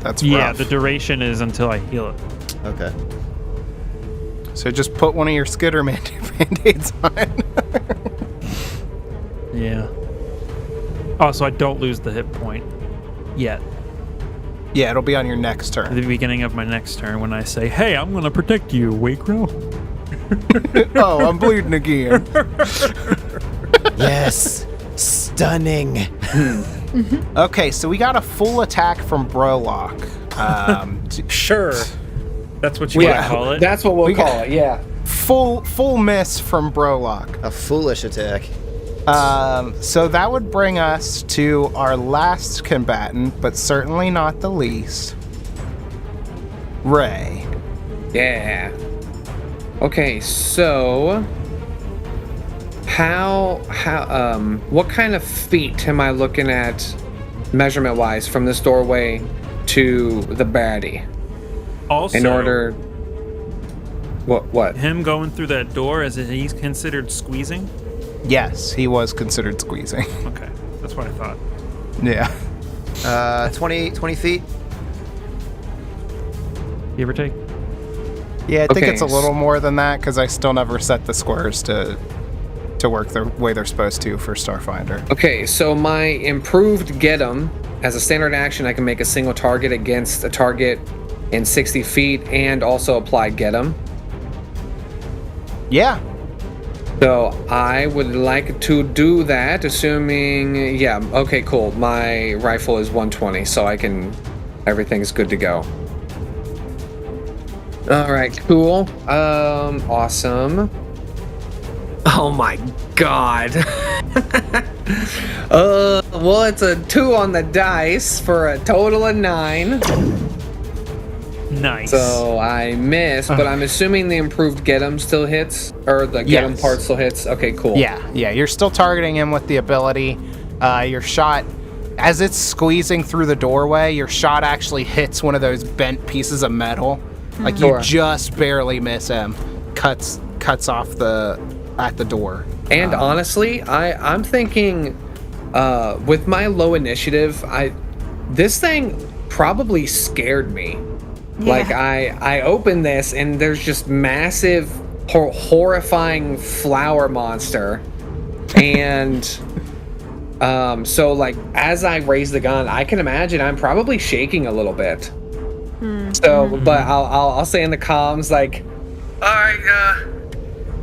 That's Yeah, rough. the duration is until I heal it. Okay. So just put one of your skitter band-aids on. Yeah. Oh, so I don't lose the hit point yet. Yeah, it'll be on your next At turn. the beginning of my next turn when I say, hey, I'm going to protect you, Wakero. Oh, I'm bleeding again. Yes. Stunning. Okay, so we got a full attack from Brolock. Sure. That's what you want to call it. That's what we'll We got- call it, yeah. Full miss from Brolock. A foolish attack. So that would bring us to our last combatant, but certainly not the least. Ray. Yeah. Okay, so what kind of feet am I looking at measurement wise from this doorway to the baddie? Also, In order what? him going through that door, is it he's considered squeezing? Yes, he was considered squeezing. Okay, that's what I thought. Yeah. 20 feet. Give or take. Yeah, I think Okay, it's a little more than that because I still never set the squares to work the way they're supposed to for Starfinder. Okay, so my improved get 'em as a standard action, I can make a single target against a target in 60 feet and also apply get 'em. Yeah. So I would like to do that, assuming, yeah, okay, cool. My rifle is 120, so everything's good to go. All right, cool. Awesome. Oh my God. Well, it's a 2 on the dice for a total of 9. Nice. So I missed, but I'm assuming the improved get 'em still hits, or the get 'em Yes. part still hits. Okay, cool. Yeah, you're still targeting him with the ability. Your shot, as it's squeezing through the doorway, your shot actually hits one of those bent pieces of metal. Like you Sure. just barely miss him. Cuts off the at the door. And honestly, I'm thinking, with my low initiative, this thing probably scared me. Yeah. Like I opened this and there's just massive, horrifying flower monster, and so like as I raise the gun, I can imagine I'm probably shaking a little bit. So, but I'll say in the comms like, all right,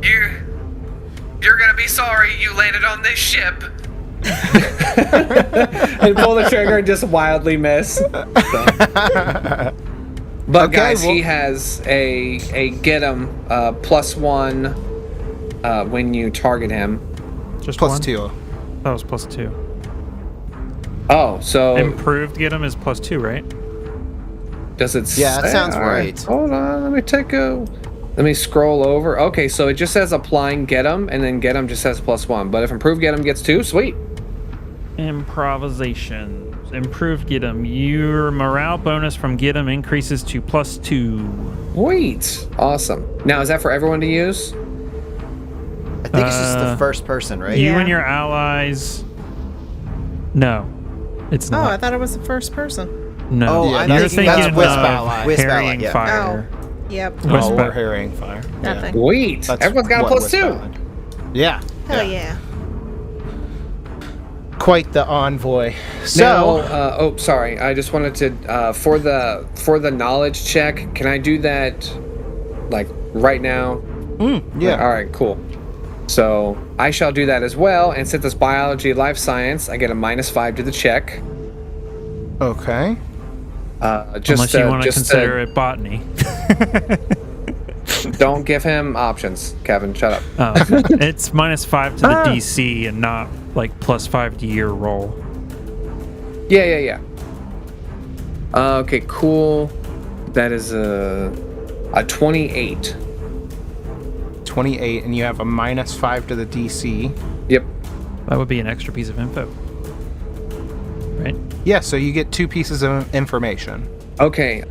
you're gonna be sorry you landed on this ship. And pull the trigger and just wildly miss. So. But Okay, guys, well- he has a get him +1 when you target him. Just Plus one? 2. That was +2. Oh, so Improved get him is +2, right? does it? Yeah, that say- sounds all right. Hold on, let me scroll over. Okay, so it just says applying get him, and then get him just says +1. But if improved get him gets 2, sweet. Improvisation. Improved get him. Your morale bonus from get him increases to +2. Sweet, awesome. Now is that for everyone to use? I think it's just the first person, right? You Yeah. and your allies. No, it's Oh, not. I thought it was the first person. No, Oh, Yeah, I'm you're thinking thinking that's Wisp of Ally. Wisp Ally, Harrying yeah. Fire. Yep. Wisp Or Ally. harrying fire. That thing. Sweet, That's everyone's got a what Wisp +2. Ally. Yeah. Hell yeah. Quite the envoy. Now, So, sorry. I just wanted to for the knowledge check. Can I do that, like right now? yeah. All right. Cool. So I shall do that as well. And since it's biology, life science, I get a -5 to the check. Okay. Unless you want to consider it botany. Don't give him options, Kevin. Shut up. Oh, it's -5 to the DC and not like +5 to your roll. Yeah. Okay. Cool. That is a 28. 28, and you have a -5 to the DC. Yep. That would be an extra piece of info, right? Yeah, so you get 2 pieces of information. Okay.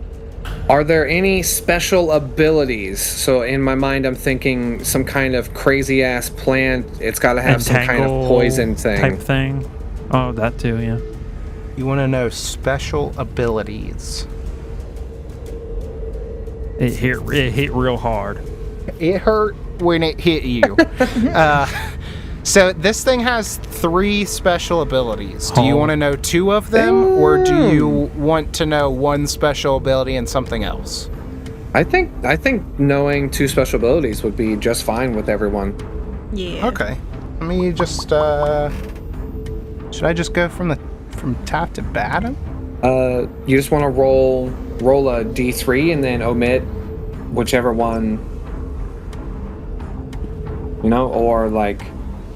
Are there any special abilities? So in my mind, I'm thinking some kind of crazy ass plant. It's got to have some kind of Entangle poison thing. type thing. Oh, that too. Yeah. You want to know special abilities. It hit real hard. It hurt when it hit you. So this thing has 3 special abilities. Do you Oh. want to know 2 of them, or do you want to know 1 special ability and something else? I think knowing 2 special abilities would be just fine with everyone. Yeah. Okay. Let me just should I just go from top to bottom? You just want to roll a d3 and then omit whichever one. You know, or like.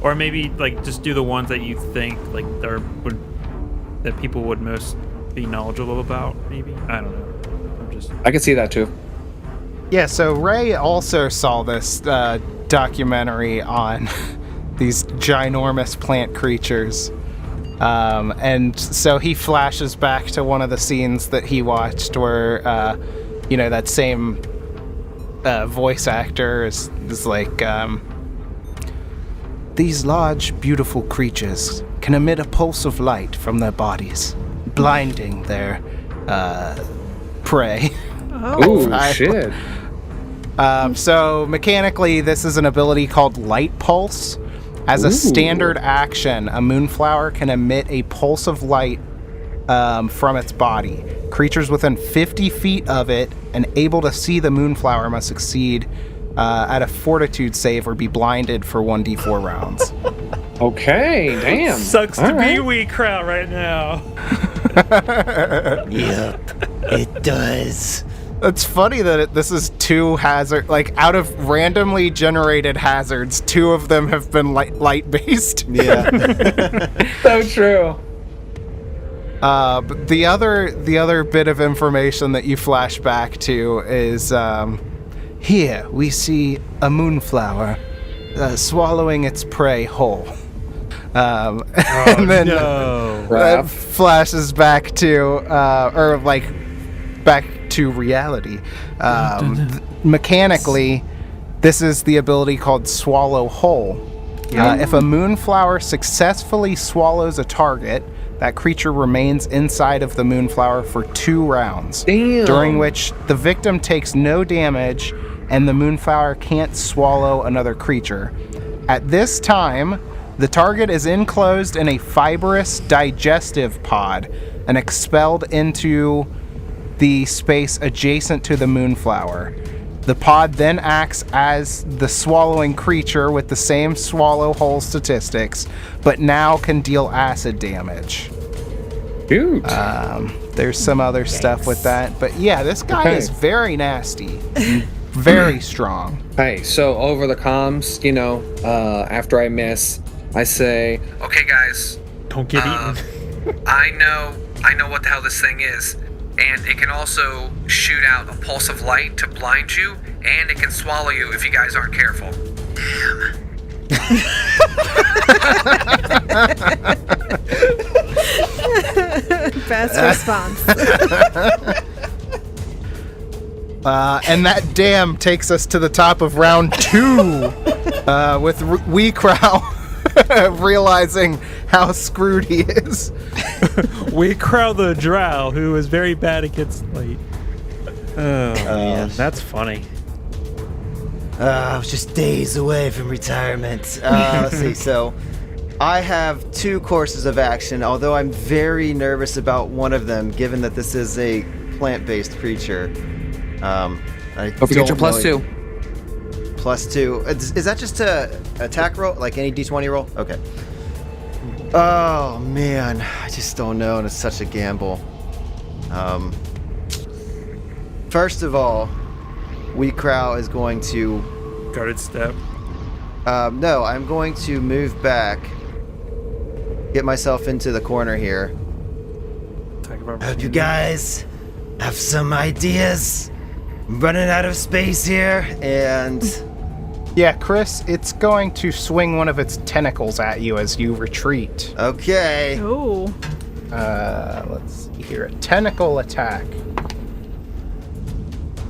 Or maybe like just do the ones that you think like that people would most be knowledgeable about. Maybe I don't know. I'm just I could see that too. Yeah, so Ray also saw this documentary on these ginormous plant creatures. And so he flashes back to one of the scenes that he watched where, that same voice actor is like, these large, beautiful creatures can emit a pulse of light from their bodies, blinding their prey. Ooh, shit. So mechanically, this is an ability called Light Pulse. As a standard action, a moonflower can emit a pulse of light from its body. Creatures within 50 feet of it and able to see the moonflower must succeed at a fortitude save or be blinded for 1d4 rounds. Okay, damn. sucks All to right. be we crowd right now. Yep, it does. It's funny that this is 2 hazard, like out of randomly generated hazards, 2 of them have been light based. Yeah. So true. But the other bit of information that you flash back to is here we see a moonflower swallowing its prey whole. And then that Crap. flashes back to back to reality. Mechanically, This is the ability called Swallow Whole. If a moonflower successfully swallows a target, that creature remains inside of the moonflower for 2 rounds, during which the victim takes no damage and the moonflower can't swallow another creature. At this time, the target is enclosed in a fibrous digestive pod and expelled into the space adjacent to the moonflower. The pod then acts as the swallowing creature with the same swallow whole statistics, but now can deal acid damage. Dude. There's some other stuff with that, but yeah, this guy is very nasty, very strong. Hey, so over the comms, after I miss, I say, okay, guys, Don't get eaten. I know what the hell this thing is, and it can also shoot out a pulse of light to blind you, and it can swallow you if you guys aren't careful. Best response. And that damn takes us to the top of round 2, with Wee Crow realizing how screwed he is. We crowd the drow, who is very bad against light. Oh, man, that's funny. I was just days away from retirement. Let's see. So, I have 2 courses of action, although I'm very nervous about one of them, given that this is a plant-based creature. Don't forget your +2. +2. Is that just a attack roll? Like any d20 roll? Okay. Oh, man. I just don't know, and it's such a gamble. First of all, Wee Crow is going to... Guarded step. No, I'm going to move back. Get myself into the corner here. Hope you guys have some ideas. I'm running out of space here, and... Yeah, Chris, it's going to swing one of its tentacles at you as you retreat. Okay. Ooh. Let's see here. A tentacle attack.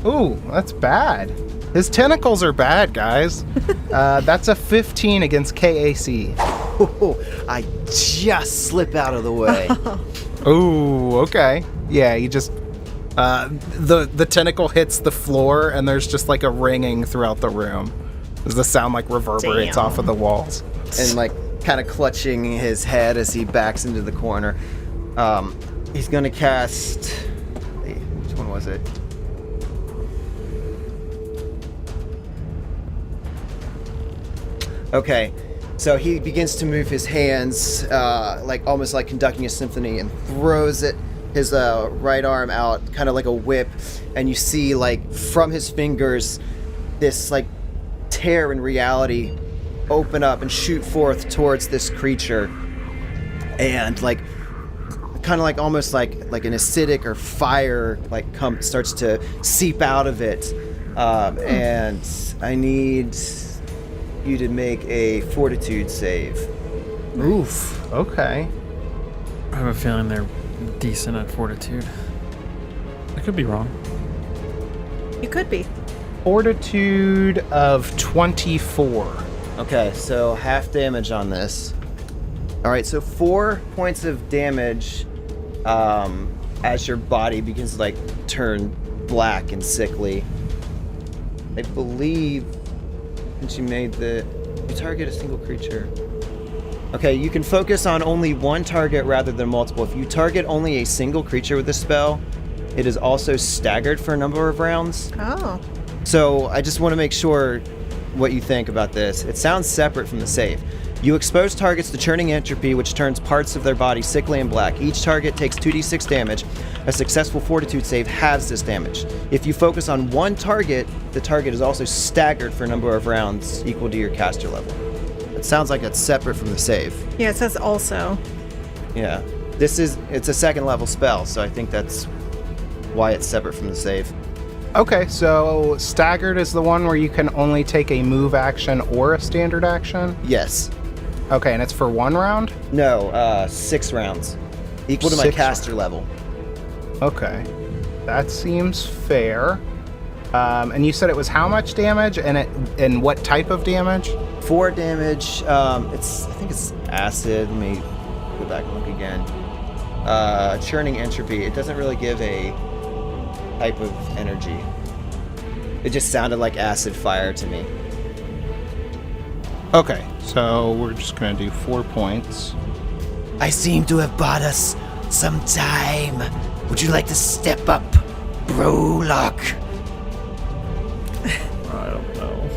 Ooh, that's bad. His tentacles are bad, guys. That's a 15 against KAC. Ooh, I just slip out of the way. Ooh, okay. Yeah, you just... the tentacle hits the floor, and there's just like a ringing throughout the room. As the sound like reverberates off of the walls. And like kind of clutching his head as he backs into the corner. He's gonna cast... Which one was it? Okay, so he begins to move his hands, like almost like conducting a symphony, and throws his right arm out, kind of like a whip, and you see like from his fingers this like tear in reality open up and shoot forth towards this creature, and like kind of like almost like an acidic or fire like starts to seep out of it, and I need you to make a fortitude save. Oof. Okay. I have a feeling they're decent at fortitude. I could be wrong. You could be. Fortitude of 24. Okay, so half damage on this. All right, so 4 points of damage as your body begins to like turn black and sickly. I believe since you made you target a single creature. Okay, you can focus on only one target rather than multiple. If you target only a single creature with this spell, it is also staggered for a number of rounds. Oh. So I just want to make sure what you think about this. It sounds separate from the save. You expose targets to churning entropy, which turns parts of their body sickly and black. Each target takes 2d6 damage. A successful fortitude save halves this damage. If you focus on one target, the target is also staggered for a number of rounds equal to your caster level. It sounds like it's separate from the save. Yeah, it says also. Yeah. It's a second level spell, so I think that's why it's separate from the save. Okay, so staggered is the one where you can only take a move action or a standard action? Yes. Okay, and it's for 1 round? No, 6 rounds. Equal to my 6 caster level. Okay. That seems fair. And you said it was how much damage and what type of damage? 4 damage. I think it's acid. Let me go back and look again. Churning entropy. It doesn't really give a type of energy. It just sounded like acid fire to me. Okay, so we're just gonna do 4 points. I seem to have bought us some time. Would you like to step up, Brolock? I don't know.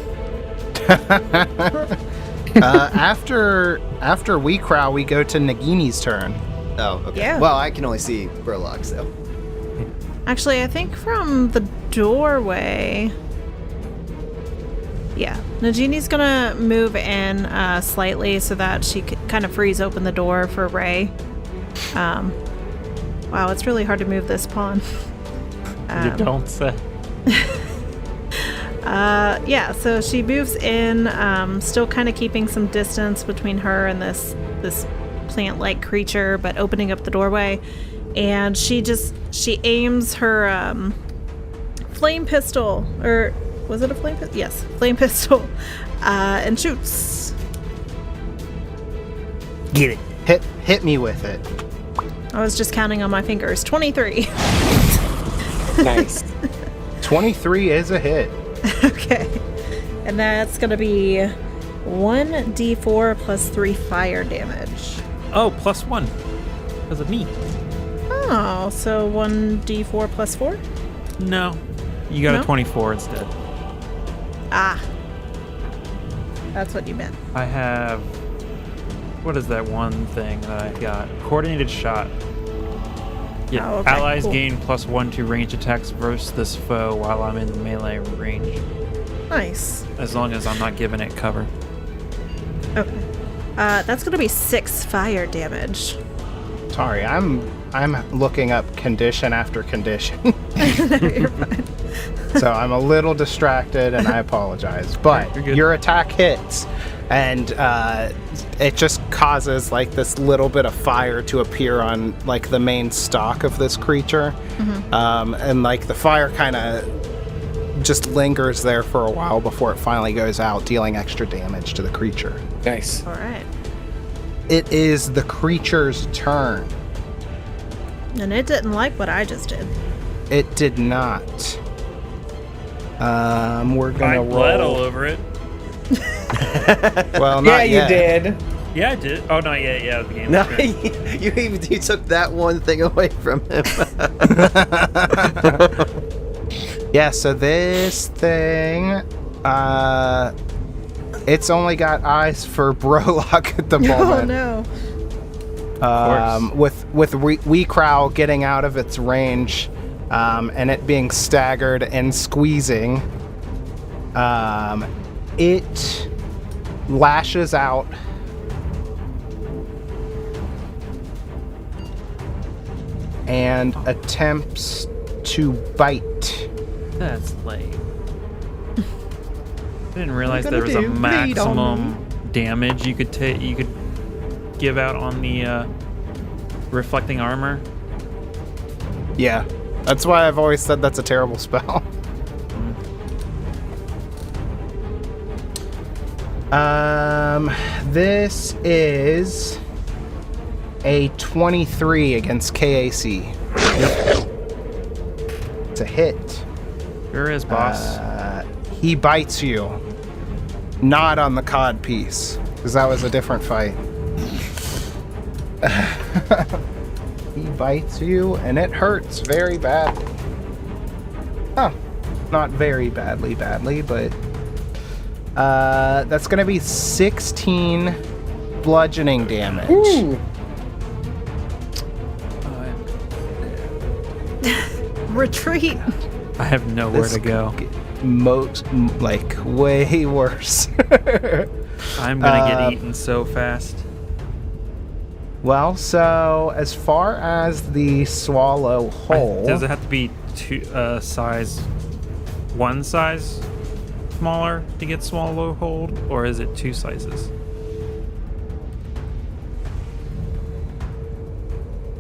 After we crow, we go to Nagini's turn. Oh, okay. Yeah. Well, I can only see Burlock, so. Actually, I think from the doorway. Yeah, Nagini's gonna move in slightly so that she kind of frees open the door for Ray. Wow, it's really hard to move this pawn. You don't say. Yeah, so she moves in, still kind of keeping some distance between her and this plant-like creature, but opening up the doorway. And she aims her flame pistol, or was it a flame pistol? Yes, flame pistol, and shoots. Get it. Hit me with it. I was just counting on my fingers. 23. Nice. 23 is a hit. Okay. And that's going to be 1d4 plus 3 fire damage. Oh, +1 because of me. Oh, so 1d4 plus 4? No, you got No? a 24 instead. Ah. That's what you meant. I have. What is that one thing that I got? Coordinated shot. Yeah, Oh, okay, allies cool. gain +1 to range attacks versus this foe while I'm in melee range, Nice. as long as I'm not giving it cover. Okay. That's going to be 6 fire damage. Sorry, I'm looking up condition after condition. You're fine. So I'm a little distracted and I apologize. But You're good. your attack hits and it just causes like this little bit of fire to appear on like the main stalk of this creature. And like the fire kind of just lingers there for a while before it finally goes out, dealing extra damage to the creature. Nice. All right. It is the creature's turn. And it didn't like what I just did. It did not. We're I gonna bled all roll. over it. Well, Yeah, not you yet. did. Yeah, I did. Oh, not yet. Yeah, the game. No, was good. you took that one thing away from him. Yeah, so this thing, it's only got eyes for Brolock at the moment. Oh, no. course. With Wee Crow getting out of its range, and it being staggered and squeezing, it lashes out. And attempts to bite. That's lame. I didn't realize gonna there was a do? Bleed on maximum damage you could take. You could give out on the reflecting armor. Yeah, that's why I've always said that's a terrible spell. This is a 23 against KAC. It's a hit. Sure is, boss. He bites you. Not on the cod piece, because that was a different fight. He bites you, and it hurts very badly. Oh, not very badly, but... that's going to be 16 bludgeoning damage. Ooh. Retreat. I have nowhere to go. Way worse. I'm gonna get eaten so fast. Well, so as far as the swallow hole, Does it have to be one size smaller to get swallow hold, or is it 2 sizes?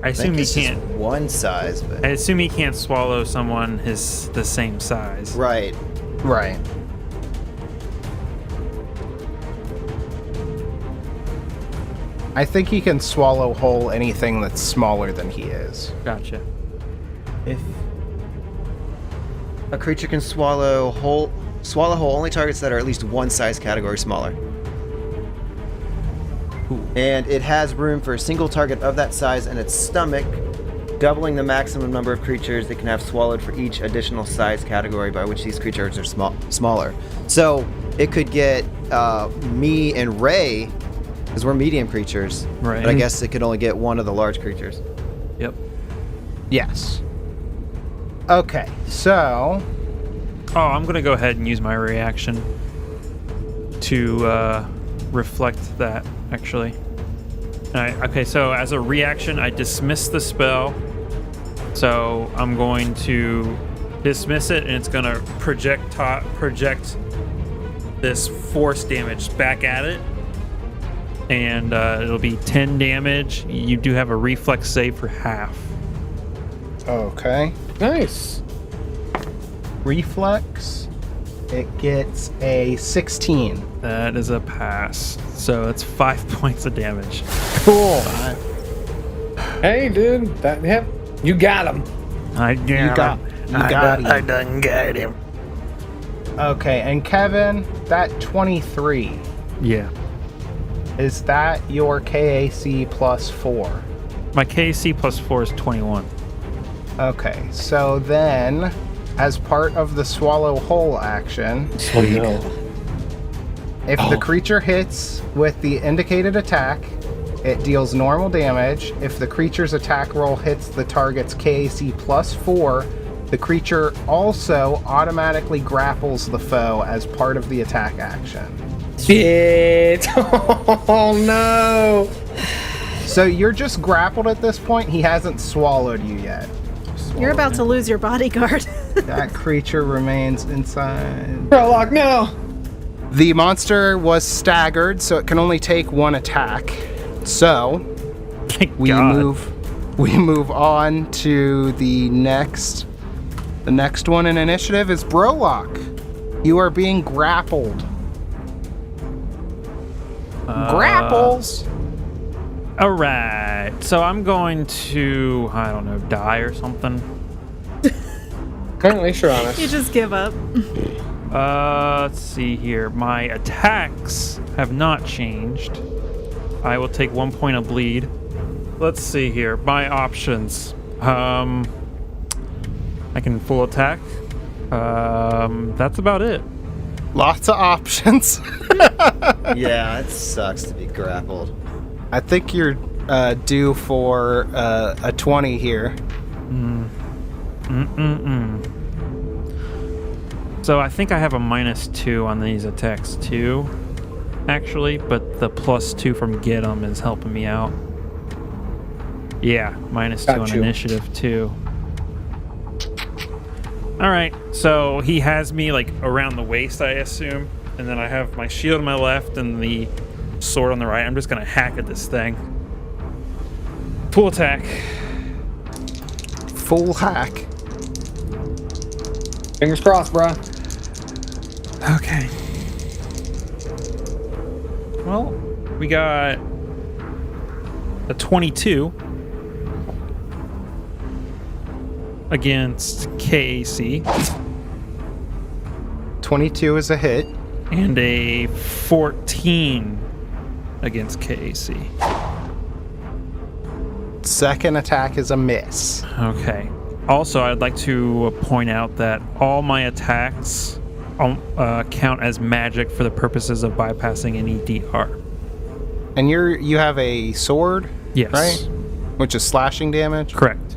I assume think he it's just can't. one size, but I assume he can't swallow someone the same size. right. Right. I think he can swallow whole anything that's smaller than he is. Gotcha. If a creature can swallow whole only targets that are at least one size category smaller. And it has room for a single target of that size in its stomach, doubling the maximum number of creatures it can have swallowed for each additional size category by which these creatures are smaller. So it could get me and Ray, because we're medium creatures. Right. But I guess it could only get one of the large creatures. Yep. Yes. Okay, so Oh, I'm gonna go ahead and use my reaction to reflect that, actually. Okay, so as a reaction, I dismiss the spell. So I'm going to dismiss it, and it's gonna project this force damage back at it, and it'll be 10 damage. You do have a reflex save for half. okay. Nice. Reflex. It gets a 16. That is a pass. So it's 5 points of damage. Cool. Hey, dude. Yep. You got him. I You got him. I done got him. Okay, and Kevin, that 23, Yeah. is that your KAC plus 4? My KC plus 4 is 21. Okay, so then, as part of the swallow whole action, Oh, no. if the creature hits with the indicated attack, it deals normal damage. If the creature's attack roll hits the target's KAC plus 4, the creature also automatically grapples the foe as part of the attack action. Shit. Oh, no. So you're just grappled at this point. He hasn't swallowed you yet. You're about to lose your bodyguard. That creature remains inside. Prologue, no. The monster was staggered, so it can only take one attack. So Thank we God. move on to the next. The next one in initiative is Brolock. You are being grappled. Grapples. All right. So I'm going to, I don't know, die or something. Apparently, you're honest. You just give up. Let's see here. My attacks have not changed. I will take 1 point of bleed. Let's see here. My options. I can full attack. That's about it. Lots of options. Yeah, it sucks to be grappled. I think you're due for a 20 here. So I think I have a -2 on these attacks too, actually, but the +2 from Get 'em is helping me out. Yeah, -2 Got on you. initiative too. All right, so he has me like around the waist, I assume, and then I have my shield on my left and the sword on the right. I'm just gonna hack at this thing. Full attack. Full hack. Fingers crossed, bruh. Okay. Well, we got a 22 against KAC 22 is a hit. and a 14 against KAC. Second attack is a miss. Okay. Also, I'd like to point out that all my attacks count as magic for the purposes of bypassing any DR. And you have a sword, Yes. right? Which is slashing damage. Correct.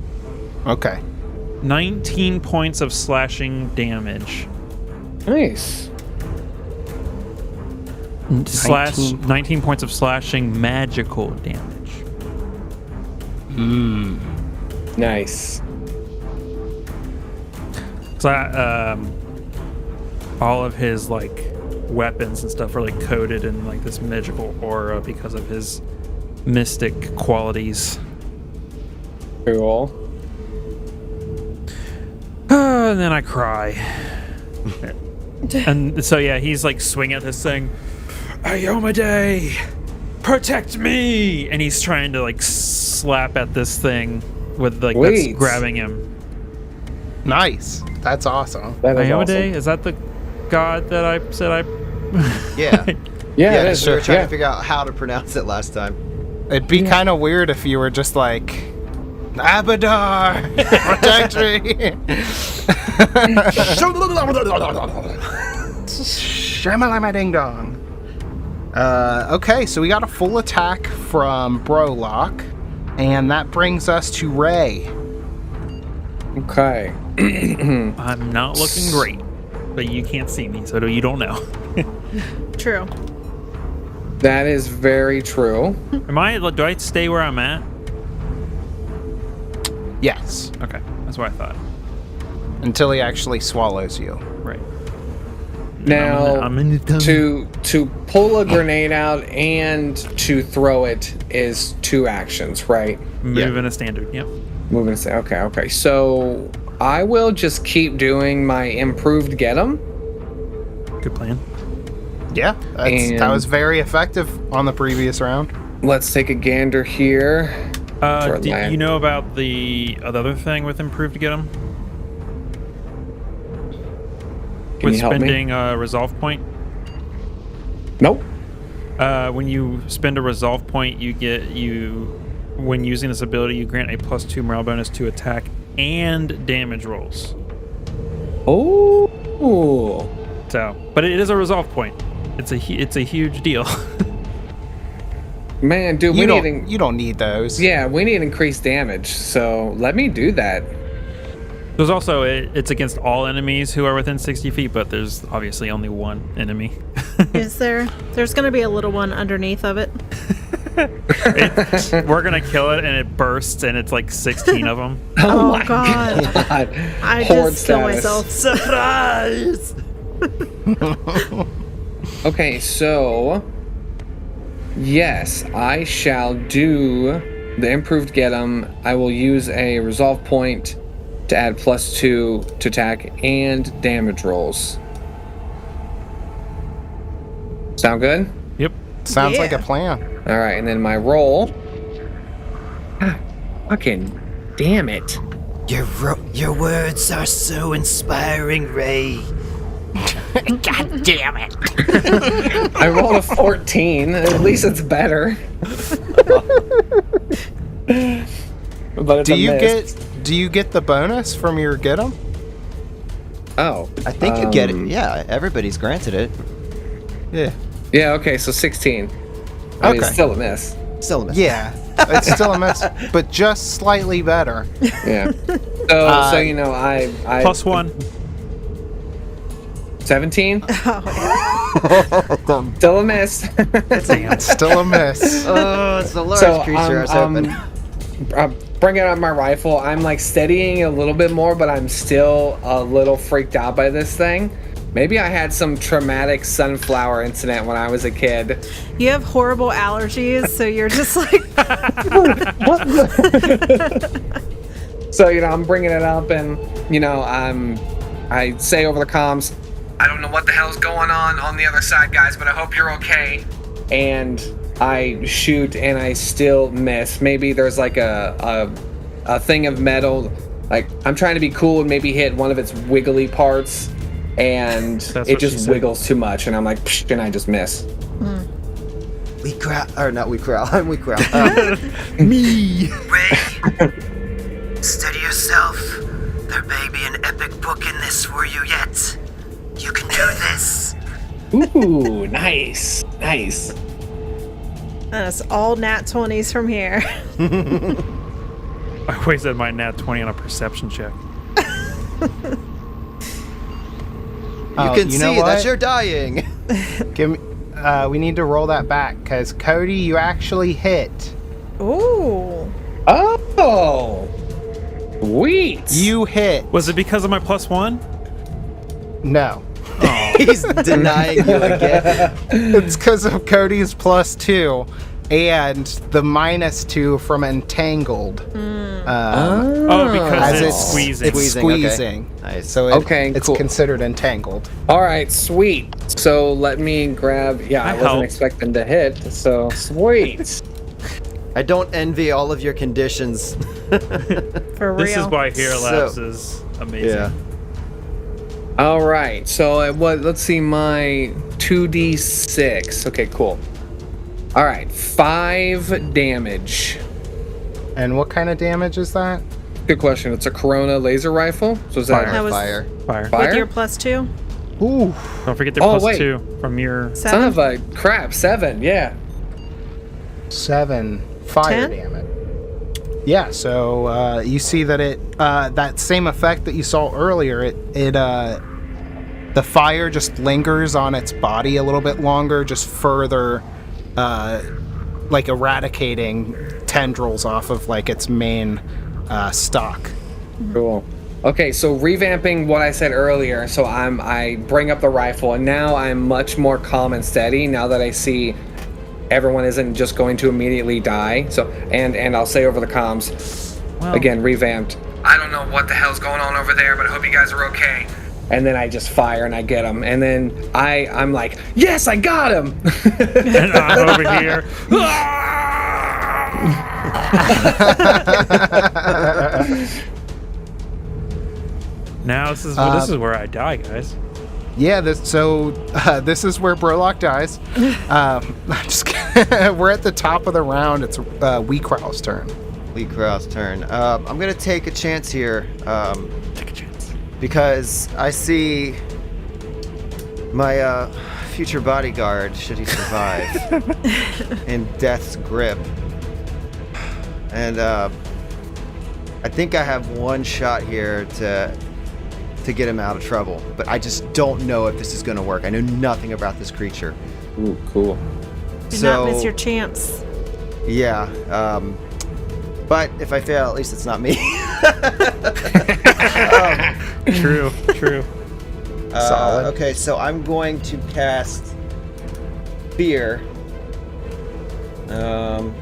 Okay. 19 points of slashing damage. Nice. 19 points of slashing magical damage. Nice. So all of his like weapons and stuff are like coated in like this magical aura because of his mystic qualities. Cool. And then I cry. And so yeah, he's like swinging at this thing. Ayomade, protect me! And he's trying to like slap at this thing with like that's grabbing him. Nice. That's awesome. That is Ayomade, awesome. is that the god that I said I? Yeah. Yeah, it Yeah, is. we were trying Yeah. to figure out how to pronounce it last time. It'd be kind of weird if you were just like, Abadar, protect me. Shamalama ding dong. Okay, so we got a full attack from Brolock, and that brings us to Ray. Okay. I'm not looking great, but you can't see me, so you don't know. True. That is very true. Do I stay where I'm at? Yes, Okay, that's what I thought. until he actually swallows you. Right. Now, I'm in the tunnel. to pull a grenade out and to throw it is 2 actions, right? Move in a standard. Yep. Moving to say, okay. So I will just keep doing my improved get 'em. Good plan. Yeah, that And- was very effective on the previous round. Let's take a gander here. For Do land. you know about the other thing with improved to get them? Can With you help me? spending a resolve point? Nope. When you spend a resolve point, when using this ability, you grant a +2 morale bonus to attack and damage rolls. Oh. So, but it is a resolve point. It's a huge deal. Man, dude, You we don't, need you don't need those. yeah, we need increased damage. So let me do that. There's also it's against all enemies who are within 60 feet, but there's obviously only one enemy. Is there? There's going to be a little one underneath of it. We're gonna kill it, and it bursts, and it's like 16 of them. Oh, my God. God. I Horde just killed status. myself. Surprise! Okay, so yes, I shall do the improved get 'em. I will use a resolve point to add +2 to attack and damage rolls. Sound good? Yep. Sounds like a Yeah. plan. All right, and then my roll. Ah, fucking damn it! Your words are so inspiring, Ray. God damn it. I rolled a 14. At least it's better. But it's Do a you miss. do you get the bonus from your get 'em? Oh, I think you get it. Yeah, everybody's granted it. Yeah. yeah. Okay, so 16. I mean, Okay. it's still a miss. Still a miss. Yeah, it's still a miss, but just slightly better. Yeah. So you know, I +1. 17. Oh, Still a miss. Still a miss. Oh, it's a large So creature. I was hoping. bringing out my rifle. I'm like steadying a little bit more, but I'm still a little freaked out by this thing. Maybe I had some traumatic sunflower incident when I was a kid. you have horrible allergies, so you're just like, So you know, I'm bringing it up, and you know, I say over the comms, I don't know what the hell's going on the other side, guys, but I hope you're okay. And I shoot, and I still miss. Maybe there's like a thing of metal. Like I'm trying to be cool and maybe hit one of its wiggly parts, and That's it what she just said. wiggles too much, and I'm like, psh, and I just miss. We growl, or not we growl. We growl. Me. Ray, steady yourself. There may be an epic book in this for you yet. You can do this. Ooh, nice. that's all nat 20s from here. I wasted my nat 20 on a perception check. You can see that you're dying. Give me. We need to roll that back because Cody, you actually hit. Ooh. Oh, sweet. You hit. Was it because of my +1? No. He's denying you again. It's because of Cody's +2. and the -2 from entangled. Because as it's squeezing. It's squeezing. Okay. Nice. So it's cool. considered entangled. All right, sweet. So let me grab. Yeah, I wasn't help. expecting to hit. So sweet. I don't envy all of your conditions. For real. This is why Hero Labs So- is amazing. Yeah. All right. So let's see my 2d6. Okay, cool. All right, 5 damage. And what kind of damage is that? Good question. It's a Corona laser rifle. So is that That was Fire. Fire. Fire? with your +2? Ooh, Don't forget the Oh, +2 wait. from your. son 7? of a crap? 7. Yeah. 7 fire 10? damage. Yeah, so you see that it that same effect that you saw earlier. The fire just lingers on its body a little bit longer, just further, like eradicating tendrils off of like its main stock. Cool. Okay, so revamping what I said earlier. So I bring up the rifle, and now I'm much more calm and steady. Now that I see everyone isn't just going to immediately die. So and I'll say over the comms, again revamped. I don't know what the hell's going on over there, but I hope you guys are okay. And then I just fire and I get him, and then I'm like, yes, I got him. And I'm over here. Now this is where I die, guys. Yeah, this is where Brolock dies. I'm just kidding. We're at the top of the round. It's Weekrow's turn. Lee Krau's turn. I'm gonna take a chance here. Take a chance. Because I see my future bodyguard, should he survive, in death's grip. And I think I have one shot here to get him out of trouble. But I just don't know if this is going to work. I know nothing about this creature. Ooh, cool. Do not miss your chance. Yeah. But if I fail, at least it's not me. True. Solid. Okay, so I'm going to cast Fear. I'm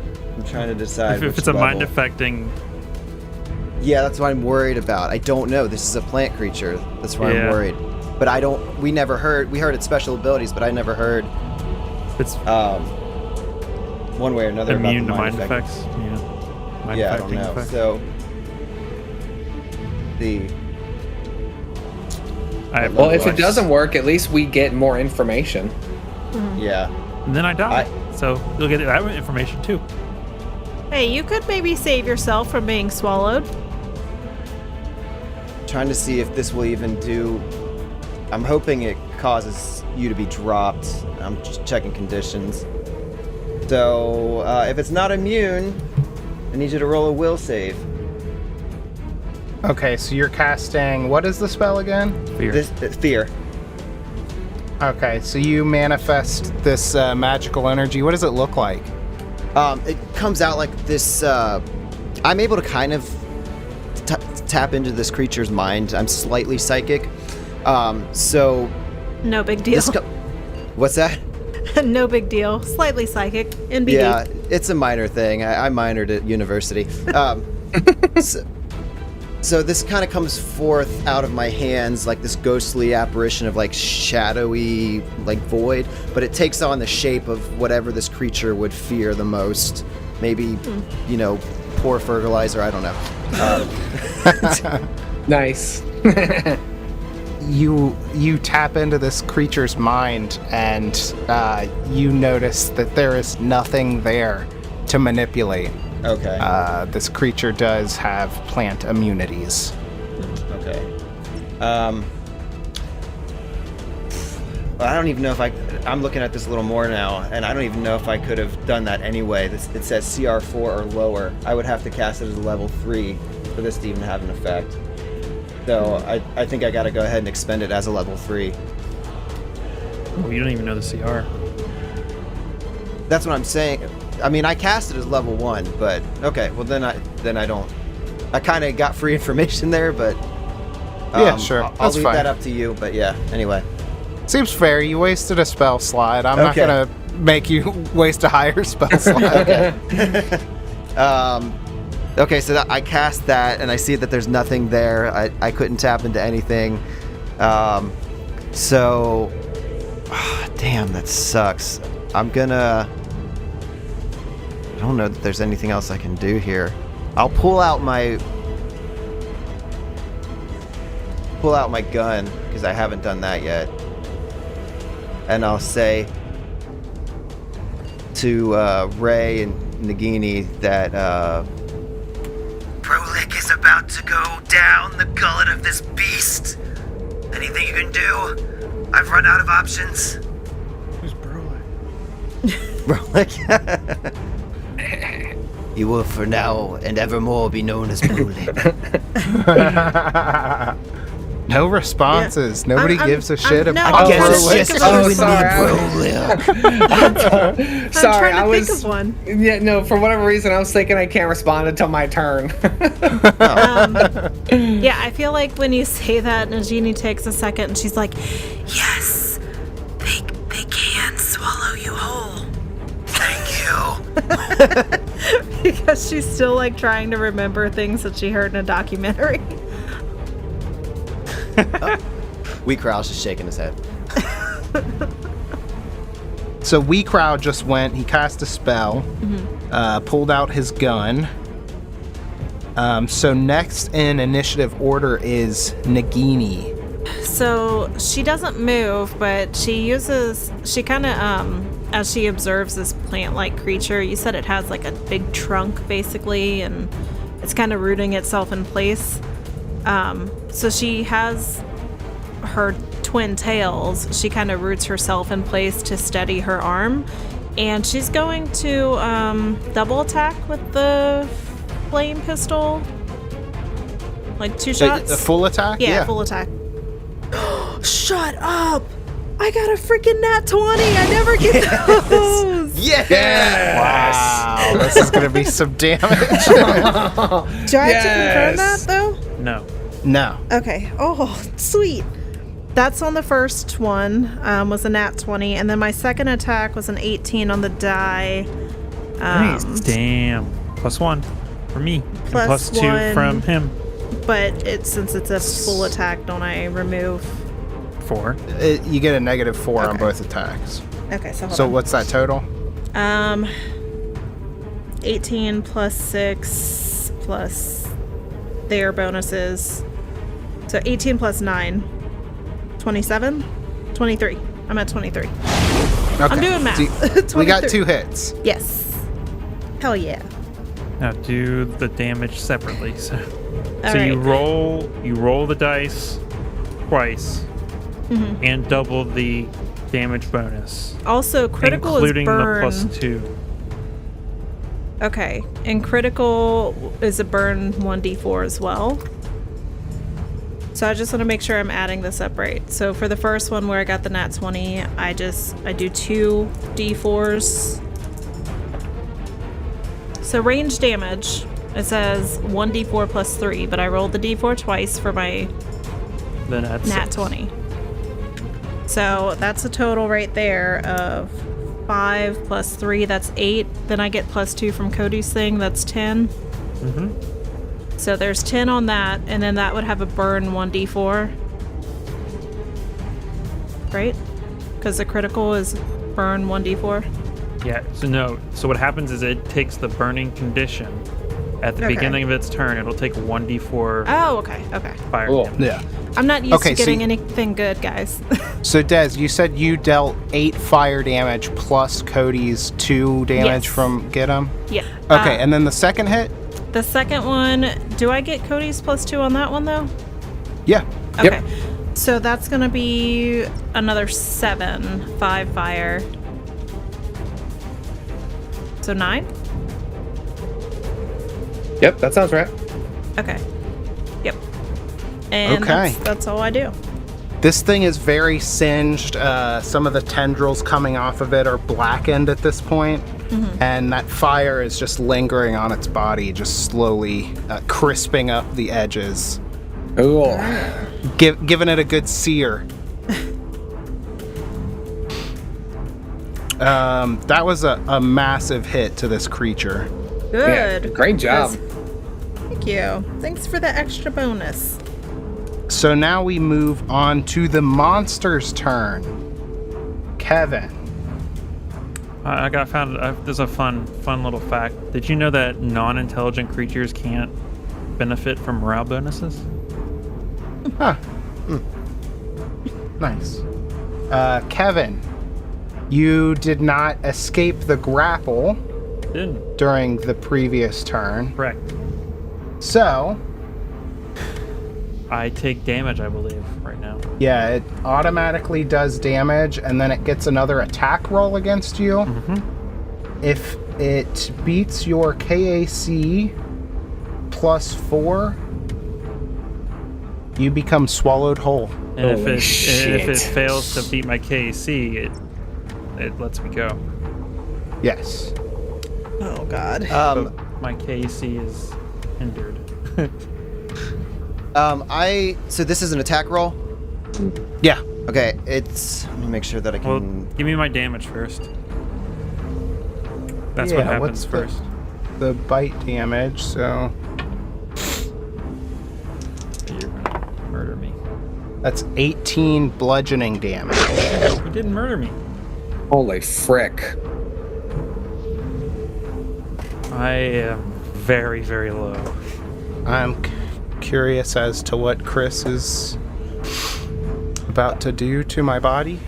trying to decide If which it's a mind level. affecting, Yeah, that's what I'm worried about. I don't know. This is a plant creature. That's why I'm Yeah. worried. But we heard its special abilities, but I never heard it's one way or another immune to about the mind effect. effects. Yeah. Mind Yeah, I don't affecting know. effects. So Well, if it doesn't work, at least we get more information. yeah. And then I die. So you'll get that information too. Hey, you could maybe save yourself from being swallowed. Trying to see if this will even do. I'm hoping it causes you to be dropped. I'm just checking conditions. So if it's not immune, I need you to roll a will save. Okay, so you're casting. What is the spell again? Fear. Fear. Okay, so you manifest this magical energy. What does it look like? It comes out like this. I'm able to kind of tap into this creature's mind. I'm slightly psychic. So No big deal. what's that? No big deal. Slightly psychic. NBD. Yeah, it's a minor thing. I minored at university. So this kind of comes forth out of my hands like this ghostly apparition of like shadowy like void, but it takes on the shape of whatever this creature would fear the most. Maybe, poor fertilizer, I don't know. Nice. You tap into this creature's mind, and you notice that there is nothing there to manipulate. Okay. This creature does have plant immunities. Okay. I don't even know if I'm looking at this a little more now, and I don't even know if I could have done that anyway. It says CR4 or lower. I would have to cast it as a level 3 for this to even have an effect. So I think I gotta go ahead and expend it as a level 3. Oh, you don't even know the CR. That's what I'm saying. I mean, I cast it as level 1, but okay. Well, then I don't. I kind of got free information there, but Yeah, sure. I'll That's leave fine. that up to you. But yeah. Anyway. Seems fair. You wasted a spell slot. I'm Okay. not gonna make you waste a higher spell slot. Okay, so I cast that, and I see that there's nothing there. I couldn't tap into anything. Damn, that sucks. I don't know that there's anything else I can do here. I'll pull out my gun, because I haven't done that yet. And I'll say to Ray and Nagini that Prolik is about to go down the gullet of this beast. Anything you can do? I've run out of options. Who's Brolek? Brolic. You will for now and evermore be known as Brolic. No responses. Nobody gives a shit no, about I'm guess trying it's to just think of sorry. Sorry, I'm I trying to was. think of one. Yeah, no. For whatever reason, I was thinking I can't respond until my turn. Yeah, I feel like when you say that, Nagini takes a second and she's like, Yes, they can swallow you whole. Thank you. because she's still like trying to remember things that she heard in a documentary. Wee Crowell's just shaking his head. So Wee Crowd just went, he cast a spell, pulled out his gun. So next in initiative order is Nagini. So she doesn't move, but she kind of, as she observes this plant-like creature, you said it has like a big trunk basically, and it's kind of rooting itself in place. So she has her twin tails. She kind of roots herself in place to steady her arm, and she's going to double attack with the flame pistol, like 2 shots. A full attack? Yeah, full attack. Shut up! I got a freaking nat 20. I never get those. Wow, this is gonna be some damage. Do I have to confirm that though? No. No. Okay. Oh, sweet. That's on the first one, was a nat 20, and then my second attack was an 18 on the die. Nice. Damn. +1 for me. And Plus +2 1. from him. But since it's a full attack, don't I remove? 4. You get a -4 on Okay. both attacks. Okay, so hold So on. what's that total? 18 plus 6 plus their bonuses. So 18 plus 9. 27? 23. I'm at 23. Okay. I'm doing math. So we got 23. 2 hits. Yes. Hell yeah. Now do the damage separately. So All you right. roll the dice twice and double the damage bonus, Also, critical including is burn. the +2. Okay, and critical is a burn 1d4 as well. So I just want to make sure I'm adding this up right. So for the first one where I got the nat 20, I do 2 d4s. So range damage, it says 1d4 plus 3, but I rolled the d4 twice for my Then that's nat 20. So that's a total right there of 5 plus 3, that's 8. Then I get +2 from Cody's thing, that's 10. So there's 10 on that, and then that would have a burn 1d4. Right? Because the critical is burn 1d4. Yeah. So no. So what happens is it takes the burning condition at the Okay. beginning of its turn. It'll take 1d4 Oh, okay. fire Cool. damage. Yeah. I'm not used Okay, to so getting you- anything good, guys. So Des, you said you dealt 8 fire damage plus Cody's 2 damage Yes. from get him. Yeah. Okay, and then the second hit? The second one, do I get Cody's +2 on that one, though? Yeah. Okay. So that's going to be another 7, 5 fire. So 9? Yep, that sounds right. Okay. Yep. And Okay. that's all I do. This thing is very singed. Some of the tendrils coming off of it are blackened at this point, and that fire is just lingering on its body, just slowly crisping up the edges, Cool. giving it a good sear. That was a massive hit to this creature. Good. Yeah, great job. Thank you. Thanks for the extra bonus. So now we move on to the monster's turn. Kevin. There's a fun little fact. Did you know that non-intelligent creatures can't benefit from morale bonuses? Huh. Nice. Kevin, you did not escape the grapple Didn't. during the previous turn. Correct. So, I take damage, I believe, right now. yeah, it automatically does damage, and then it gets another attack roll against you. Mm-hmm. If it beats your KAC +4, you become swallowed whole. And if Holy it shit. fails to beat my KC, it lets me go. Yes. Oh, God. My KC is hindered. So this is an attack roll? Yeah. Okay, let me make sure that I Well, can... give me my damage first. That's Yeah, what happens what's first. The bite damage, so You're gonna murder me. that's 18 bludgeoning damage. You didn't murder me. Holy frick. I am very, very low. I'm curious as to what Chris is about to do to my body.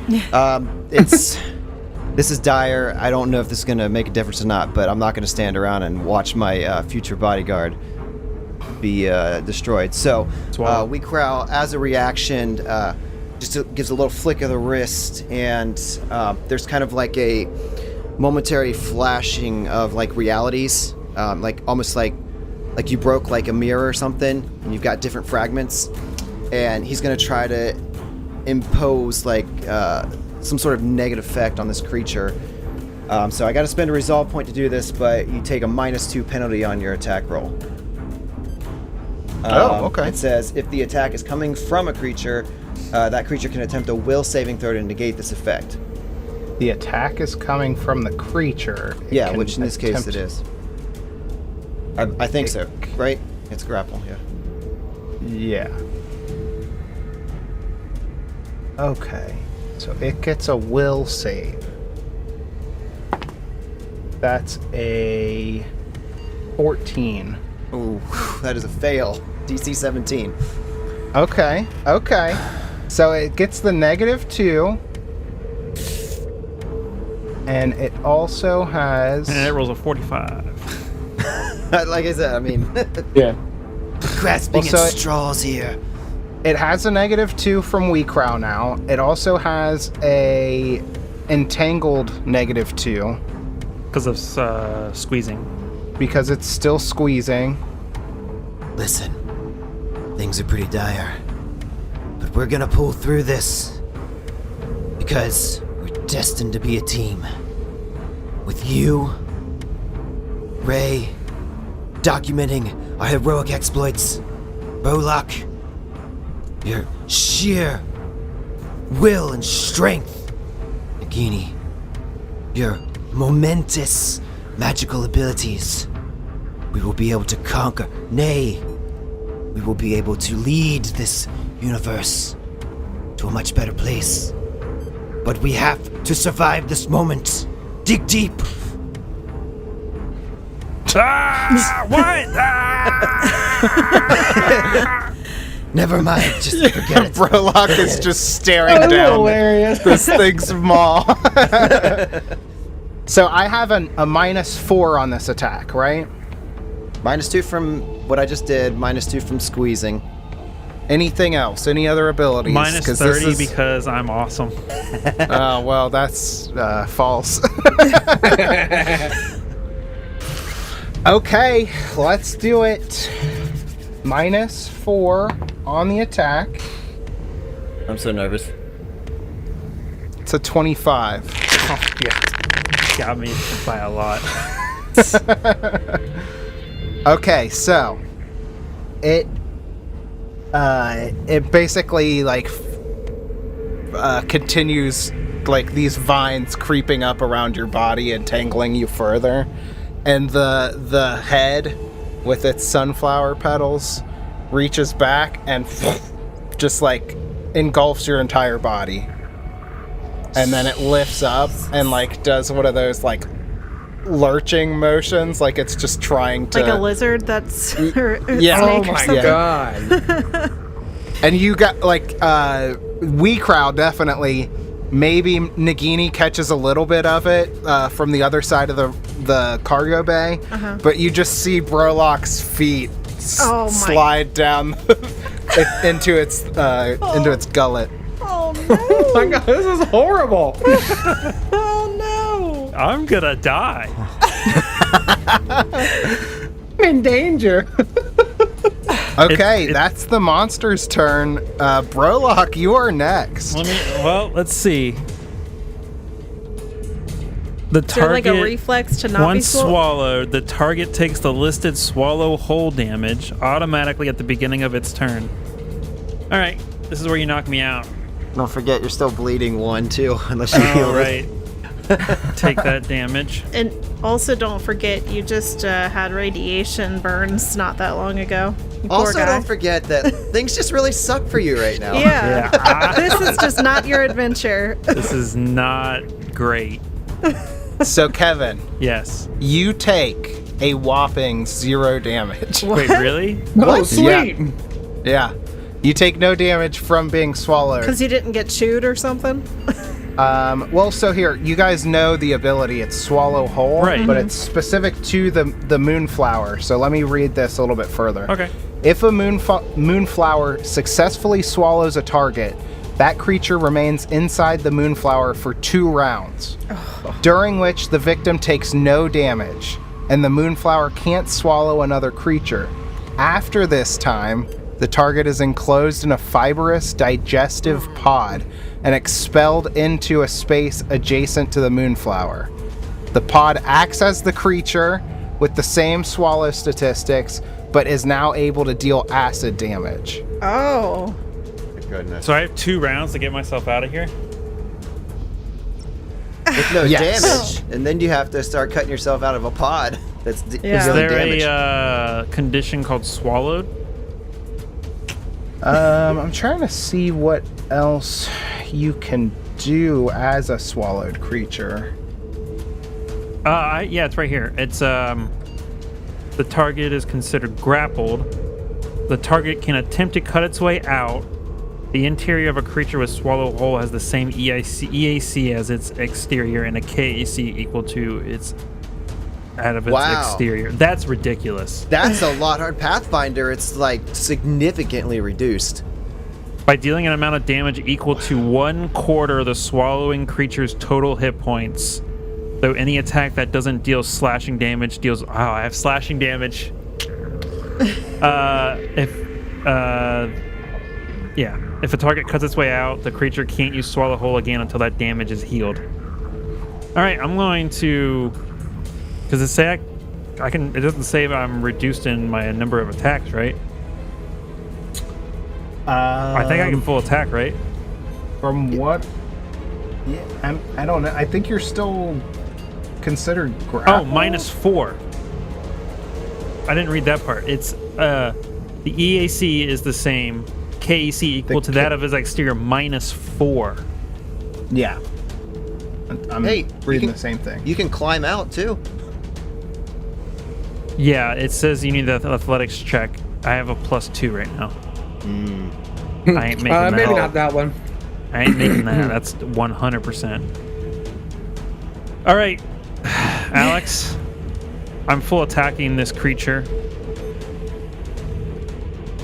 This is dire. I don't know if this is going to make a difference or not, but I'm not going to stand around and watch my future bodyguard be destroyed. So we Crow, as a reaction, gives a little flick of the wrist, and there's kind of like a momentary flashing of like realities, like almost like you broke like a mirror or something, and you've got different fragments, and he's going to try to impose like some sort of negative effect on this creature. So I got to spend a resolve point to do this, but you take a -2 penalty on your attack roll. Okay. It says if the attack is coming from a creature, that creature can attempt a will saving throw to negate this effect. The attack is coming from the creature. It Yeah, can which in this case attempt- it is. I think so, right? It's grapple, yeah. Yeah. Okay. So it gets a will save. That's a 14. Ooh, that is a fail. DC 17. Okay. So it gets the -2. And it also has... And it rolls a 45. Like I said, I mean, Yeah. grasping Well, so at straws here. It has a -2 from WeCrow now. It also has a entangled -2 Because of squeezing. because it's still squeezing. Listen, things are pretty dire, but we're gonna pull through this because we're destined to be a team. With you, Ray, documenting our heroic exploits, Bolak, your sheer will and strength, Nagini, your momentous magical abilities. We will be able to conquer, nay, we will be able to lead this universe to a much better place. But we have to survive this moment. Dig deep. What? Never mind, just forget it. Brolock is just staring down Hilarious. this thing's maw. So I have a -4 on this attack, right? -2 from what I just did, -2 from squeezing. Anything else? Any other abilities? Minus 'Cause 30 this is- because I'm awesome. Oh, well, that's false. Okay, let's do it. -4 on the attack. I'm so nervous. It's a 25. Oh, yeah. Got me by a lot. Okay, so it basically like continues like these vines creeping up around your body and tangling you further, and the head with its sunflower petals reaches back and just like engulfs your entire body, and then it lifts up and like does one of those like lurching motions, like it's just trying to Like a lizard that's or yeah. snake Oh or my something. god. And you got like we crowd definitely. Maybe Nagini catches a little bit of it from the other side of the cargo bay, but you just see Brolock's feet Oh my- slide down into its gullet. Oh no! Oh my god, this is horrible. Oh no! I'm gonna die. I'm in danger. Okay, that's the monster's turn. Brolock, you are next. Let's see. The Is there like target, a reflex to not be once swallowed, the target takes the listed swallow whole damage automatically at the beginning of its turn. All right, this is where you knock me out. Don't forget, you're still bleeding 1 too, unless you heal All it. right. Take that damage. And also, don't forget, you just had radiation burns not that long ago. You poor Also, guy. don't forget that things just really suck for you right now. Yeah. Yeah. This is just not your adventure. This is not great. So Kevin, Yes. you take a whopping 0 damage. Wait, really? Oh, sweet. Yeah. You take no damage from being swallowed. Because you didn't get chewed or something? Well, so here, you guys know the ability. It's swallow whole, Right. but it's specific to the moonflower. So let me read this a little bit further. Okay. If a moonflower successfully swallows a target, that creature remains inside the moonflower for 2 rounds, during which the victim takes no damage, and the moonflower can't swallow another creature. After this time, the target is enclosed in a fibrous digestive pod and expelled into a space adjacent to the moonflower. The pod acts as the creature with the same swallow statistics, but is now able to deal acid damage. Oh. Goodness. So I have 2 rounds to get myself out of here. With no Yes. damage, and then you have to start cutting yourself out of a pod that's Yeah. Is dealing there damage. a condition called swallowed? I'm trying to see what else you can do as a swallowed creature. Yeah, it's right here. It's the target is considered grappled. The target can attempt to cut its way out. The interior of a creature with swallow whole has the same EAC as its exterior, and a KAC equal to its out of its Wow. exterior. That's ridiculous. That's a lot hard. Pathfinder, it's like significantly reduced. By dealing an amount of damage equal to 1/4 of the swallowing creature's total hit points, though any attack that doesn't deal slashing damage deals. Oh, I have slashing damage. If a target cuts its way out, the creature can't use swallow whole again until that damage is healed. All right, I'm going to. Does it say I can? It doesn't say if I'm reduced in my number of attacks, right? I think I can full attack, right? From what? Yeah, I don't know. I think you're still considered Oh, grappled. -4. I didn't read that part. It's the EAC is the same. KEC equal to that of his exterior -4. Yeah. I'm Hey, reading you can- the same thing. You can climb out too. Yeah, it says you need the athletics check. I have a +2 right now. I ain't making that. Maybe not that one. I ain't making that. That's 100%. All right, Alex. I'm full attacking this creature.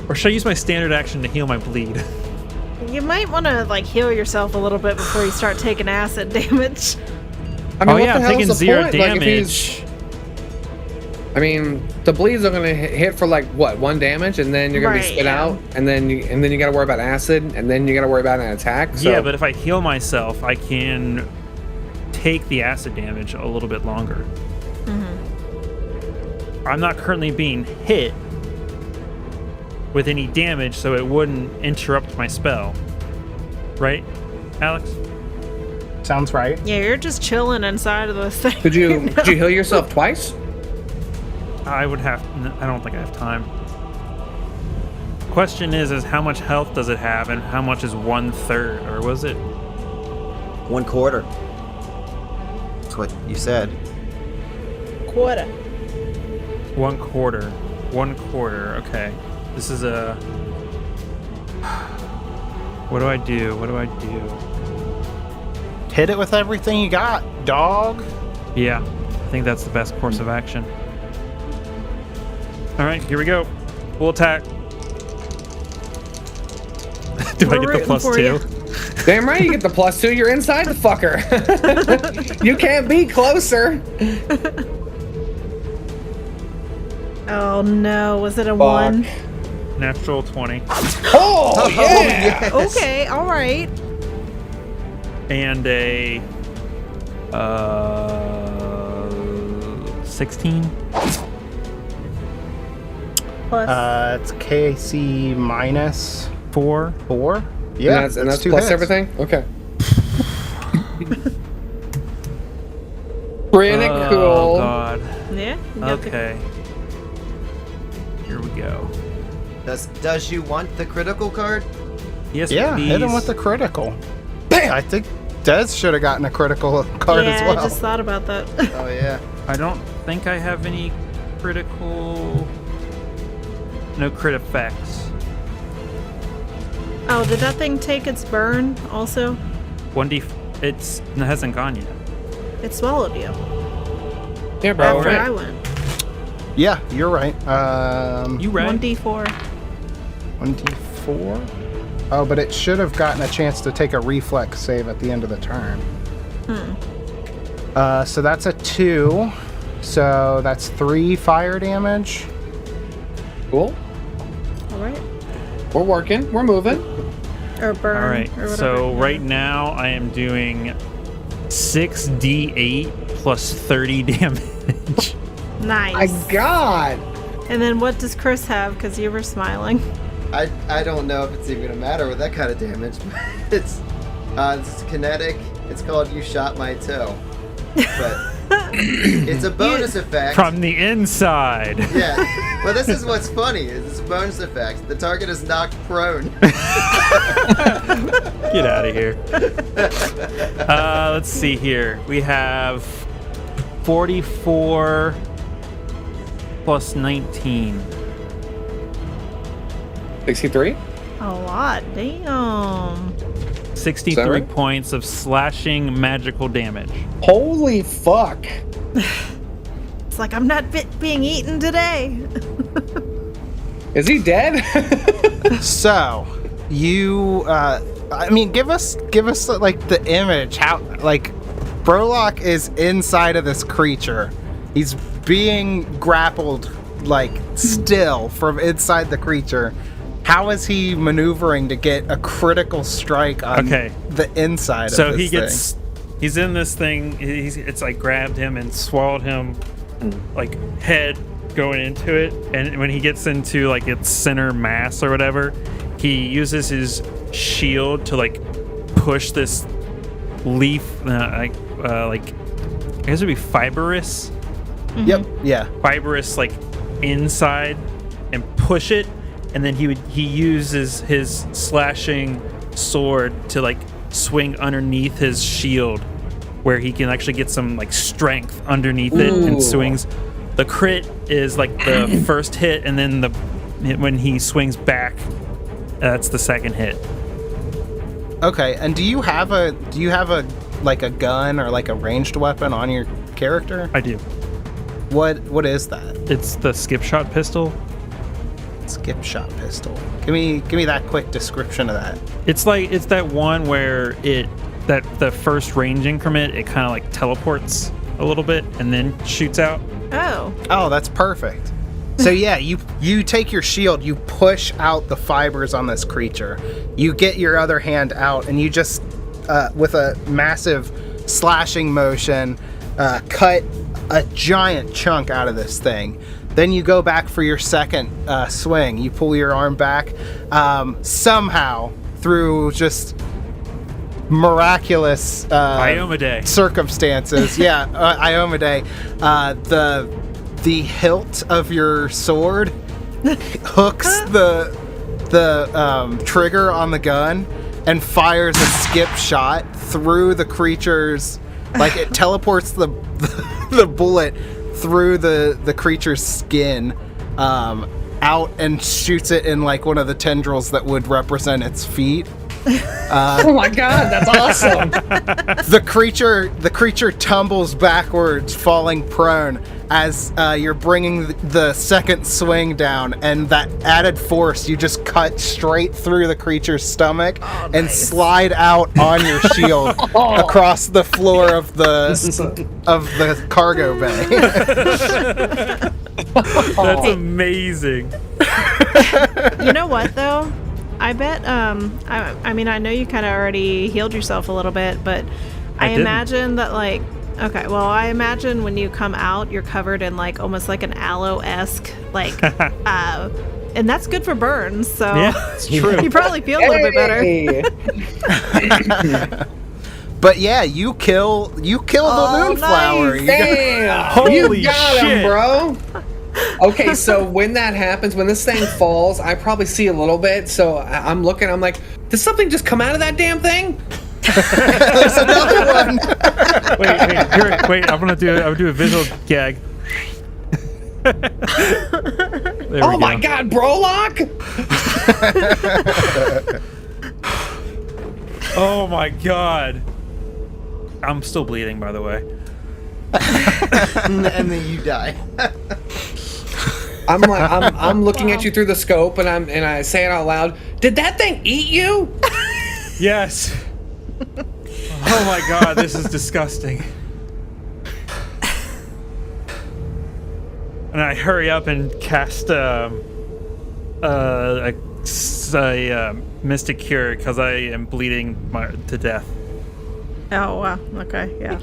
Or should I use my standard action to heal my bleed? You might want to like heal yourself a little bit before you start taking acid damage. I mean, Oh what yeah, the I'm hell taking is the 0 point? Like, if he's, damage. I mean, the bleeds are gonna hit for like what, 1 damage, and then you're gonna be Right, spit yeah. out, and then you gotta worry about acid, and then you gotta worry about an attack. So, Yeah, but if I heal myself, I can take the acid damage a little bit longer. I'm not currently being hit with any damage, so it wouldn't interrupt my spell. Right, Alex? Sounds right. Yeah, you're just chilling inside of this thing. Could you heal yourself twice? I would have. I don't think I have time. Question is how much health does it have, and how much is 1/3, or was it? 1/4. That's what you said. Quarter. 1/4. 1/4. Okay. This is a. What do I do? What do I do? Hit it with everything you got, dog. Yeah, I think that's the best course of action. All right, here we go. Full attack. Do I get the +2? Damn right, you get the +2. You're inside the fucker. You can't be closer. Oh no, was it a 1? Natural 20. Oh, yeah. Yes. Okay, all right. And a 16. Plus. It's KC minus 4. 4. Yeah, and that's two plus hits. everything? Okay. Pretty Oh cool. God. Yeah. you got the- Okay. Here we go. Does you want the critical card? Yes, Yeah, please. hit him with the critical. I think Des should have gotten a critical card yeah, as well. I just thought about that. Oh yeah. I don't think I have any critical. No crit effects. Oh, did that thing take its burn also? 1d. It hasn't gone yet. It swallowed you. Yeah, bro. After right. I went. Yeah, you're right. You right? 1d4. 1d4. Oh, but it should have gotten a chance to take a reflex save at the end of the turn. So that's a 2. So that's 3 fire damage. Cool. All right. We're working. We're moving. Or burn. All right. Or whatever. So right now I am doing 6d8 plus 30 damage. Nice. My God. And then what does Chris have? Because you were smiling. I don't know if it's even gonna matter with that kind of damage. It's kinetic. It's called "You Shot My Toe," but it's a bonus effect. From the inside. Yeah. Well, this is what's funny. Is it's a bonus effect. The target is knocked prone. Get out of here. Let's see here. We have 44 plus 19. 63? A lot. Damn. 63 right? points of slashing magical damage. Holy fuck. It's like I'm not being eaten today. Is he dead? So, you, I mean, give us like the image. How, like, Brolock is inside of this creature. He's being grappled, like, still from inside the creature. How is he maneuvering to get a critical strike on the inside So of this he gets, he's in this thing. It's like grabbed him and swallowed him, like head going into it. And when he gets into like its center mass or whatever, he uses his shield to like push this leaf, like I guess it would be fibrous. thing? Yep, yeah. Fibrous like inside and push it, and then he uses his slashing sword to like swing underneath his shield where he can actually get some like strength underneath it and swings. The crit is like the first hit, and then when he swings back, that's the second hit. Okay, and do you have a like a gun or like a ranged weapon on your character? I do. What is that? It's the skip shot pistol. Skip shot pistol. Give me that quick description of that. It's that one where the first range increment, it kind of like teleports a little bit and then shoots out. Oh, that's perfect. So yeah, you take your shield, you push out the fibers on this creature. You get your other hand out, and you just, with a massive slashing motion, cut a giant chunk out of this thing. Then you go back for your second swing. You pull your arm back. Somehow, through just miraculous Ioma Day. circumstances, Ioma Day, the hilt of your sword hooks the trigger on the gun and fires a skip shot through the creature's, like it teleports the bullet through the creature's skin out and shoots it in like one of the tendrils that would represent its feet. Oh my god, that's awesome! The creature tumbles backwards, falling prone as you're bringing the second swing down, and that added force, you just cut straight through the creature's stomach and slide out on your shield across the floor of the cargo bay. That's amazing. You know what though? I bet. I mean, I know you kind of already healed yourself a little bit, but I imagine that like. Okay, well, I imagine when you come out, you're covered in like almost like an aloe-esque like, and that's good for burns. So Yeah, it's true. You probably feel a little bit better. But yeah, you kill the moonflower. nice. Damn! Holy You got shit. him, bro! Okay, so when that happens, when this thing falls, I probably see a little bit, so I'm looking, I'm like, did something just come out of that damn thing? There's another one. Wait, I'll do a visual gag. Oh my god, Brolock! Oh my god. I'm still bleeding, by the way. And then you die. I'm looking at you through the scope, and I say it out loud. Did that thing eat you? Yes. Oh my god, this is disgusting. And I hurry up and cast a Mystic Cure because I am bleeding to death. Oh wow. Okay. Yeah.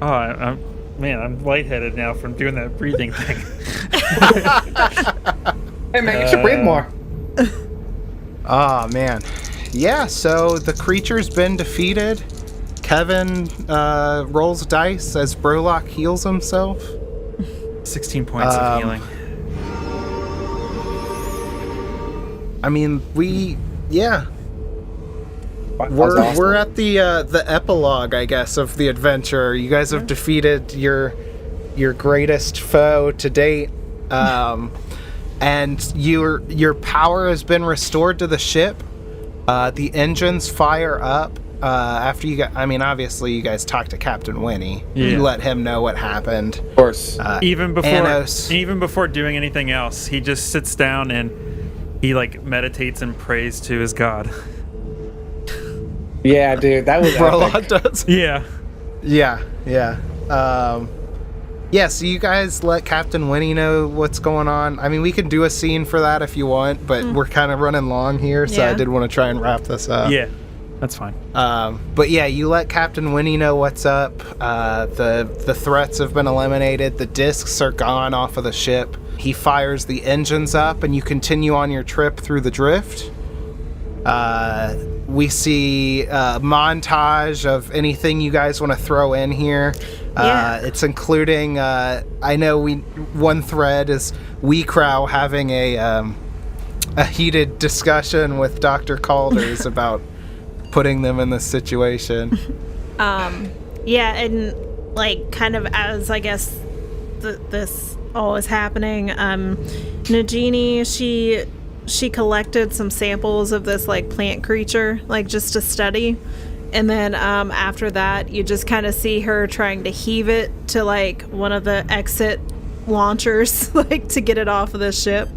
Oh, I'm lightheaded now from doing that breathing thing. Hey man, you should breathe more. Oh man. Yeah, so the creature's been defeated. Kevin rolls dice as Brolock heals himself. 16 points of healing. I mean, we're at the epilogue, I guess, of the adventure. You guys have defeated your greatest foe to date, and your power has been restored to the ship. The engines fire up after you got. I mean, obviously, you guys talked to Captain Winnie. Yeah. You let him know what happened. Of course. Even Anos. before doing anything else, he just sits down and he like meditates and prays to his god. Yeah, dude, that was Brolock epic. does. Yeah. Yeah. Yeah, so you guys let Captain Winnie know what's going on. I mean, we can do a scene for that if you want, but we're kind of running long here, so I Yeah. did want to try and wrap this up. Yeah. That's fine. But yeah, you let Captain Winnie know what's up. The threats have been eliminated. The discs are gone off of the ship. He fires the engines up, and you continue on your trip through the drift. We see a montage of anything you guys want to throw in here. Yeah. It's including, I know one thread is Crow having a heated discussion with Dr. Calders about putting them in this situation. Yeah, and like kind of as I guess this all is happening, Nagini, she collected some samples of this like plant creature, like just to study. And then after that, you just kind of see her trying to heave it to like one of the exit launchers, like to get it off of the ship.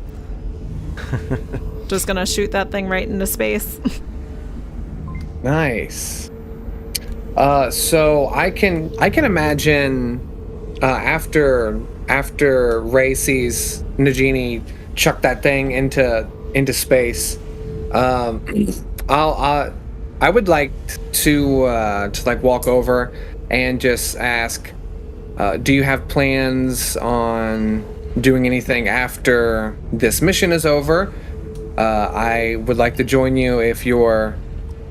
Just gonna shoot that thing right into space. Nice. So I can imagine after Ray sees Nagini chuck that thing into space. I would like to like walk over and just ask, do you have plans on doing anything after this mission is over? I would like to join you if you're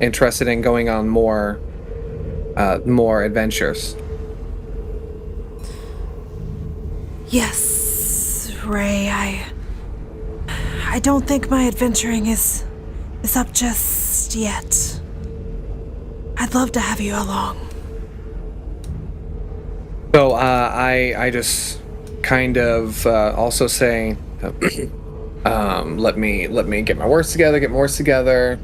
interested in going on more adventures. Yes, Ray, I don't think my adventuring is up just yet. I'd love to have you along. So I just kind of also say, let me get my words together.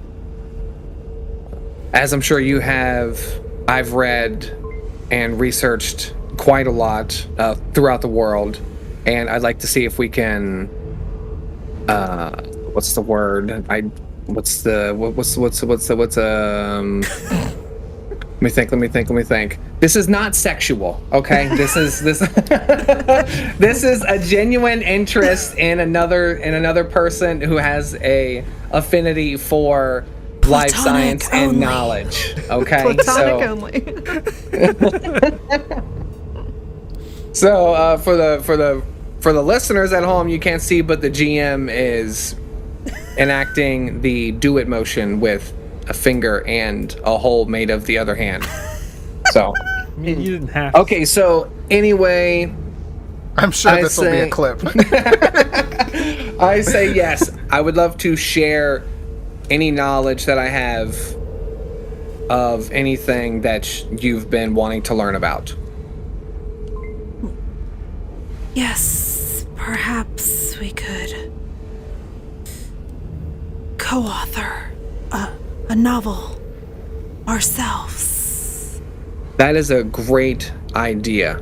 As I'm sure you have, I've read and researched quite a lot throughout the world, and I'd like to see if we can. What's the word? Let me think. This is not sexual, okay? This is a genuine interest in another person who has a affinity for life science and knowledge. Okay, Platonic only. So for the listeners at home, you can't see, but the GM is enacting the do it motion with a finger and a hole made of the other hand. So, I mean, you didn't have. okay. So anyway, I'm sure this will be a clip. I say yes. I would love to share any knowledge that I have of anything that you've been wanting to learn about. Yes, perhaps we could co-author a novel ourselves. That is a great idea.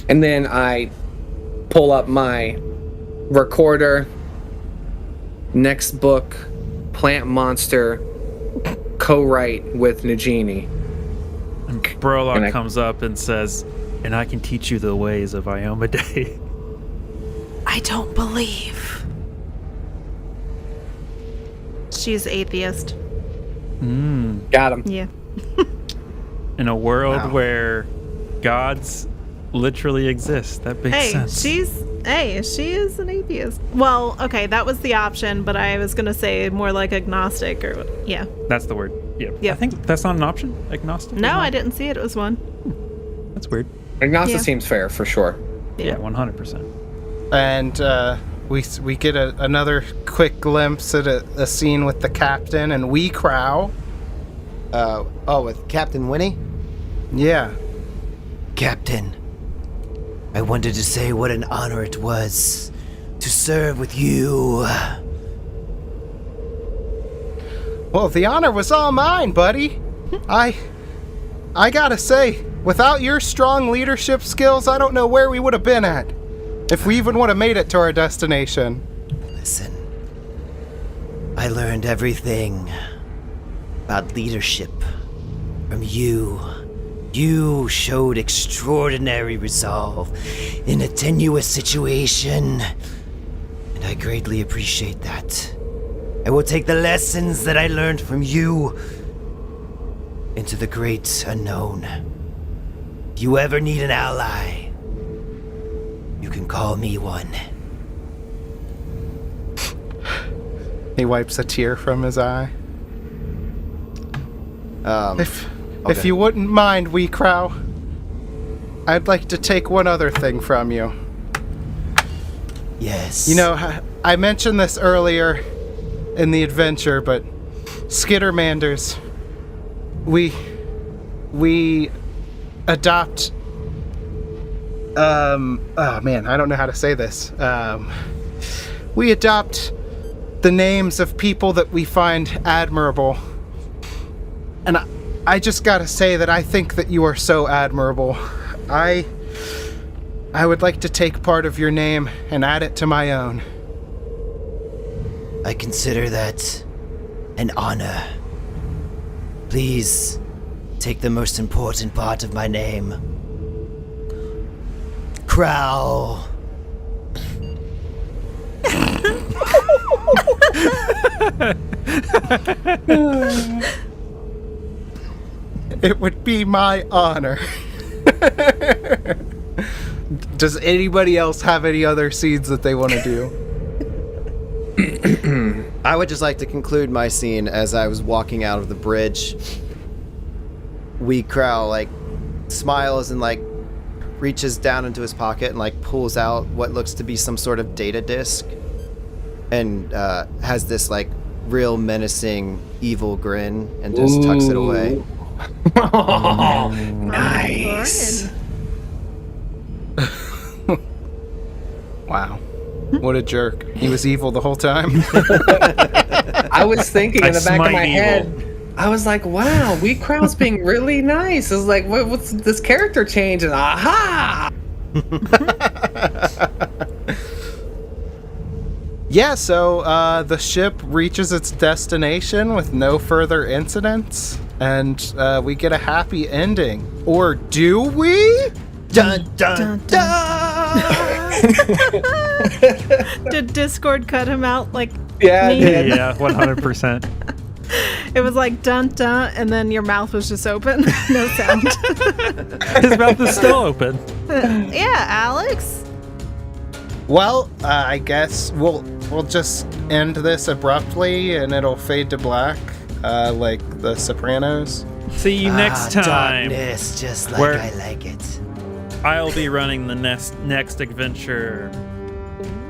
And then I pull up my recorder. Next book, Plant Monster, co-write with Nagini. And Brolock comes up and says, "And I can teach you the ways of Ioma Day." I don't believe. She's atheist. Got him. Yeah. In a world where gods literally exist, that makes sense. She is an atheist. Well, okay, that was the option, but I was gonna say more like agnostic or yeah. That's the word. Yeah. Yeah. I think that's not an option. Agnostic. No, I didn't see it. It was one. That's weird. Agnostic Yeah. seems fair for sure. Yeah, 100%. And we get another quick glimpse at a scene with the captain and Wee Crow. With Captain Winnie? Yeah. Captain, I wanted to say what an honor it was to serve with you. Well, the honor was all mine, buddy. I gotta say, without your strong leadership skills, I don't know where we would have been at. If we even would have made it to our destination. Listen, I learned everything about leadership from you. You showed extraordinary resolve in a tenuous situation, and I greatly appreciate that. I will take the lessons that I learned from you into the great unknown. If you ever need an ally, you can call me one. He wipes a tear from his eye. If you wouldn't mind, Wee Crow, I'd like to take one other thing from you. Yes. You know, I mentioned this earlier in the adventure, but Skittermanders, we adopt. Oh man, I don't know how to say this. We adopt the names of people that we find admirable. And I just gotta say that I think that you are so admirable. I would like to take part of your name and add it to my own. I consider that an honor. Please take the most important part of my name. Crow. It would be my honor. Does anybody else have any other scenes that they want to do? I would just like to conclude my scene as I was walking out of the bridge. Wee Crow, like, smiles and, like, reaches down into his pocket and, like, pulls out what looks to be some sort of data disk. And has this, like, real menacing, evil grin and just tucks it away. Nice. Wow. What a jerk. He was evil the whole time. I was thinking in the back of my smite head, evil. I was like, wow, Wee Crow's being really nice. I was like, what's this character change? And aha! Yeah, so the ship reaches its destination with no further incidents, and we get a happy ending. Or do we? Dun dun dun! Did Discord cut him out like Yeah, me? it did. Yeah, 100%. It was like dun dun, and then your mouth was just open, no sound. His mouth is still open. Yeah, Alex. Well, I guess we'll just end this abruptly, and it'll fade to black, like The Sopranos. See you next time. Darkness, just like Where- I like it. I'll be running the next adventure.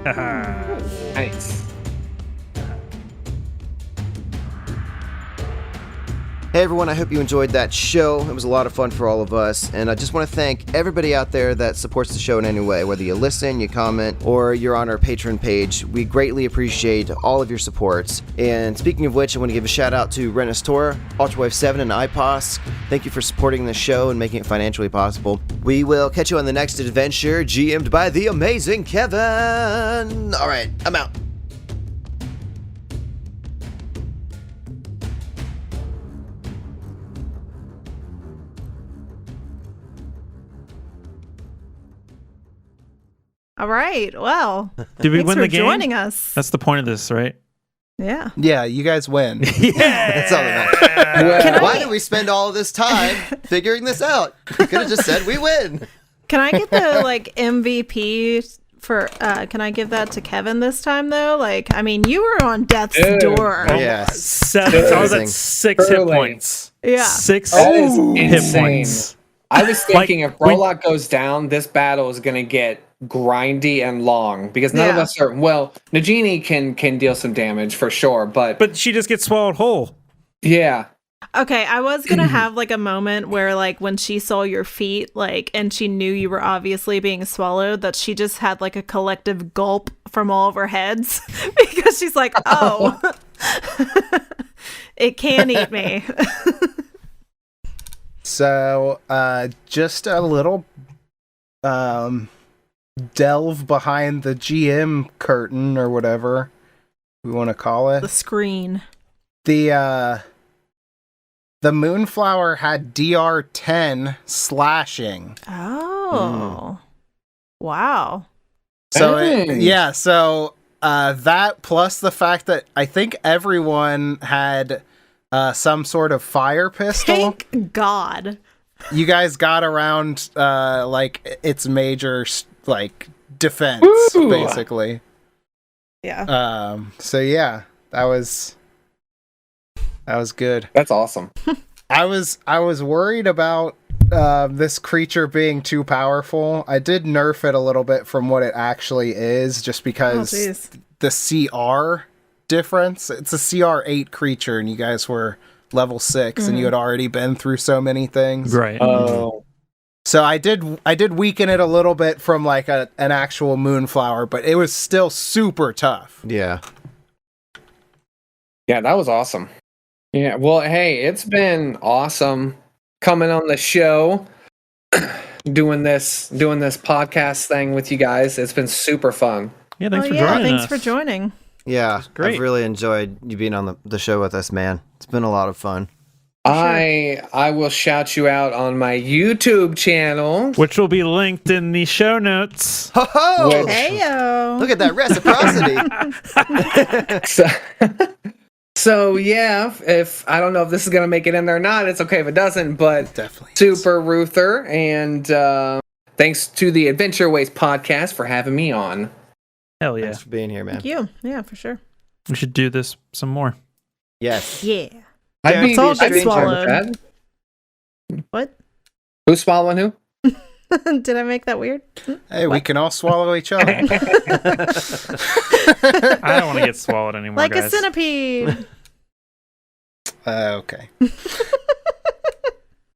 Haha. Nice. Hey everyone, I hope you enjoyed that show. It was a lot of fun for all of us, and I just want to thank everybody out there that supports the show in any way, whether you listen, you comment, or you're on our Patreon page. We greatly appreciate all of your supports. And speaking of which, I want to give a shout out to Renistora, Ultrawave 7, and IPOS. Thank you for supporting the show and making it financially possible. We will catch you on the next adventure, GM'd by the amazing Kevin. All right, I'm out. All right. Well, Did we thanks win for the game? joining us. That's the point of this, right? Yeah. Yeah, you guys win. That's all that matters. Well, Why did we spend all of this time figuring this out? We could have just said we win. Can I get the like MVP for? Can I give that to Kevin this time though? Like, I mean, you were on death's Dude. door. Yes. 7. I was at Amazing. 6 hit Early. points. Yeah. 6 That is hit insane. points. I was thinking if we- Prologue goes down, this battle is going to get grindy and long because none of Yeah. us are. Well, Nagini can deal some damage for sure, but But she just gets swallowed whole. yeah, Okay, I was gonna have like a moment where like when she saw your feet, like, and she knew you were obviously being swallowed, that she just had like a collective gulp from all of her heads because she's like, oh, it can eat me. So, just a little delve behind the GM curtain or whatever we want to call The it. screen. The Moonflower had DR10 slashing. Oh, wow. So Dang. that plus the fact that I think everyone had some sort of fire pistol. Thank God. You guys got around like its major like defense, Woo! basically. Yeah. So yeah, that was good. that's awesome. I was worried about this creature being too powerful. I did nerf it a little bit from what it actually is, just Oh, because jeez. the CR difference. It's a CR 8 creature, and you guys were level 6, and you had already been through so many things. Right. Oh, So I did weaken it a little bit from like an actual Moonflower, but it was still super tough. Yeah. yeah, that was awesome. Yeah, well, hey, it's been awesome coming on the show, doing this podcast thing with you guys. It's been super fun. Yeah, thanks Oh, for yeah, joining thanks us. for joining. Yeah. great. I've really enjoyed you being on the show with us, man. It's been a lot of fun. I will shout you out on my YouTube channel. Which will be linked in the show notes. Ho ho! Which- Heyo. Look at that reciprocity. So yeah, if I don't know if this is gonna make it in there or not, it's okay if it doesn't. But Definitely. Super Ruther, and thanks to the Adventure Ways podcast for having me on. Hell yeah. Thanks for being here, man. Thank you. Yeah, for sure. We should do this some more. Yes. Yeah. I'd be, It's all I'd get be fine with swallowed. that. What? Who's swallowing who? Did I make that weird? Hey, we can all swallow each other. I don't want to get swallowed anymore, Like guys. a centipede. Okay.